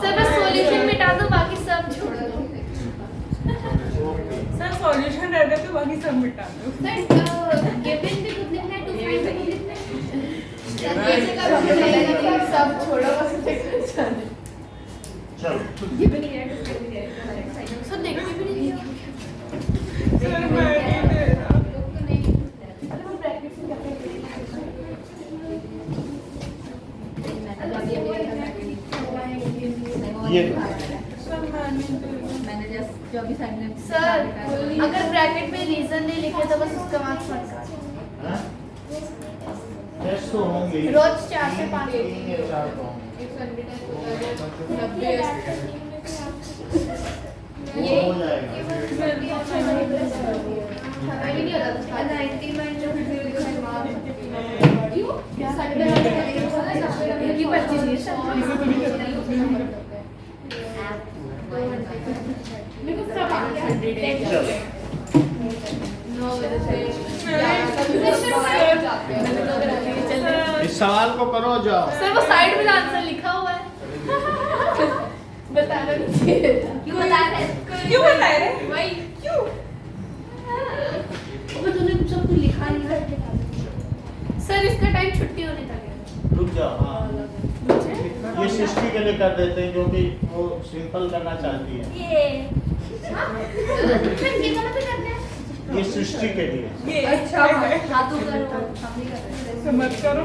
सर बस सॉल्यूशन मिटा दो, बाकी सब छोड़ दो। सर सॉल्यूशन रह गया तो बाकी सब मिटा दो। सर गिवन भी खुद लिखना है, टू फाइंड भी खुद लिखना है। सब छोड़ो बस चलो सब देखने भी नहीं दिया। सर मैं नहीं दे रहा। ये सर मैं नहीं दे रहा। मैंने जस्ट जो अभी साइड में सर अगर ब्रैकेट में रीजन नहीं लिखे तो बस उसका मार्क्स मत काटो। हाँ? टेस्ट तो होंगे ही। रोज 4 से 5 तीन या चार तो होंगे। ये हो जाएगा। हमें नहीं होता था 90 इस सवाल को करो जाओ। सर वो साइड में आंसर लिखा हुआ है। बताना नहीं चाहिए। क्यों बता रहे? क्यों बता रहे? वही क्यों? वो तूने सब कुछ लिखा नहीं है। सर इसका टाइम छुट्टी होने तक है। रुक जाओ। हाँ, ये सृष्टि के लिए कर देते हैं क्योंकि वो सिंपल करना चाहती है। ये हाँ फिर कितना पे करना है? ये सृष्टि के लिए। ये अच्छा हाँ तू करो, हम नहीं कर रहे। समझ करो।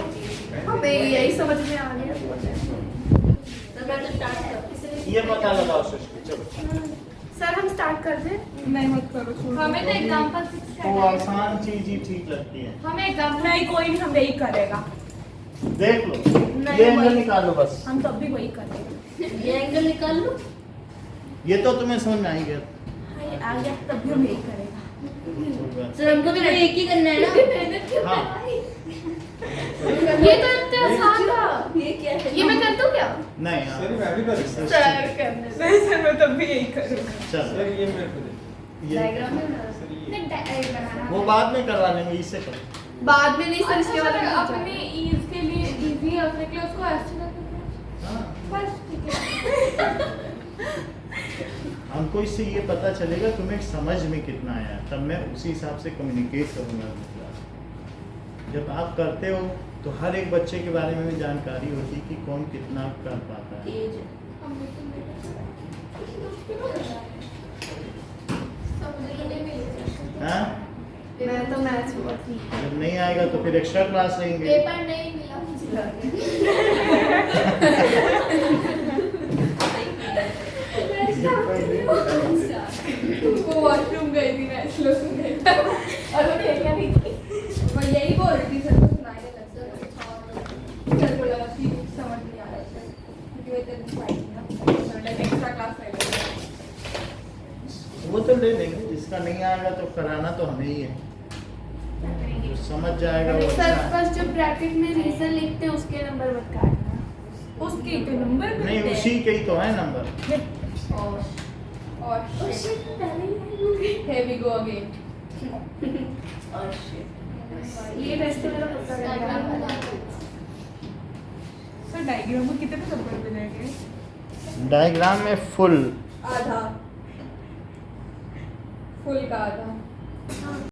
हमें यही समझ में आ गया। तो मैं तो स्टार्ट कर। ये पता लगाओ सृष्टि। चलो, सर हम स्टार्ट कर दें? नहीं मत करो, छोड़ो। हमें तो एग्जांपल वो आसान चीज ही ठीक लगती है। हमें एग्जांपल नहीं कोई नहीं, हम यही करेगा। देख लो, ये एंगल निकालो बस। हम तब भी वही करेगा। ये एंगल निकाल लो। ये तो तुम्हें समझ में आई गया। आ गया तब भी हम यही करेगा। सर हमको तो एक ही करना है ना। हाँ, ये तो इतना आसान था। ये क्या है? ये मैं कर दूं क्या? नहीं हाँ। मैं भी कर सकता सर करने नहीं सर मैं तब भी यही करूँगा। चलो, सर ये मेरे को दे। ये डायग्राम में ना। सर ये नहीं बनाना। वो बाद में करवा लेंगे, इससे करो। बाद में नहीं सर, इसके बाद अच्छा, हम अपने ईज के लिए इजी होने के लिए उसको ऐसे करते हाँ, बस ठीक है। हमको इससे ये पता चलेगा तुम्हें समझ में कितना आया, तब मैं उसी हिसाब से कम्युनिकेट करूँगा क्लास। जब आप करते हो तो हर एक बच्चे के बारे में भी जानकारी होती है कि कौन कितना कर पाता है। हाँ? मैं तो मैथ्स बहुत ठीक। जब नहीं आएगा तो फिर एक्स्ट्रा क्लास लेंगे। पेपर नहीं मिला वो वॉशरूम गई थी, मैं स्लो सुन गई और वो देखा नहीं थी। मैं यही बोल रही थी सर को सुनाने लग गया। सर को लगा कि समझ नहीं आ रहा है क्योंकि वो इतनी फाइट ना मतलब एक्स्ट्रा क्लास ले वो तो ले लेंगे, जिसका नहीं आएगा तो कराना तो हमें ही है। जो समझ जाएगा वो सर अच्छा है। बस जो ब्रैकेट में रीजन लिखते हैं उसके नंबर मत काटना। उसके तो नंबर नहीं, उसी के ही तो है नंबर। और here we go again। ये टेस्ट मेरा पता है। सर डायग्राम को कितने नंबर मिलेंगे? डायग्राम में फुल आधा, फुल का आधा।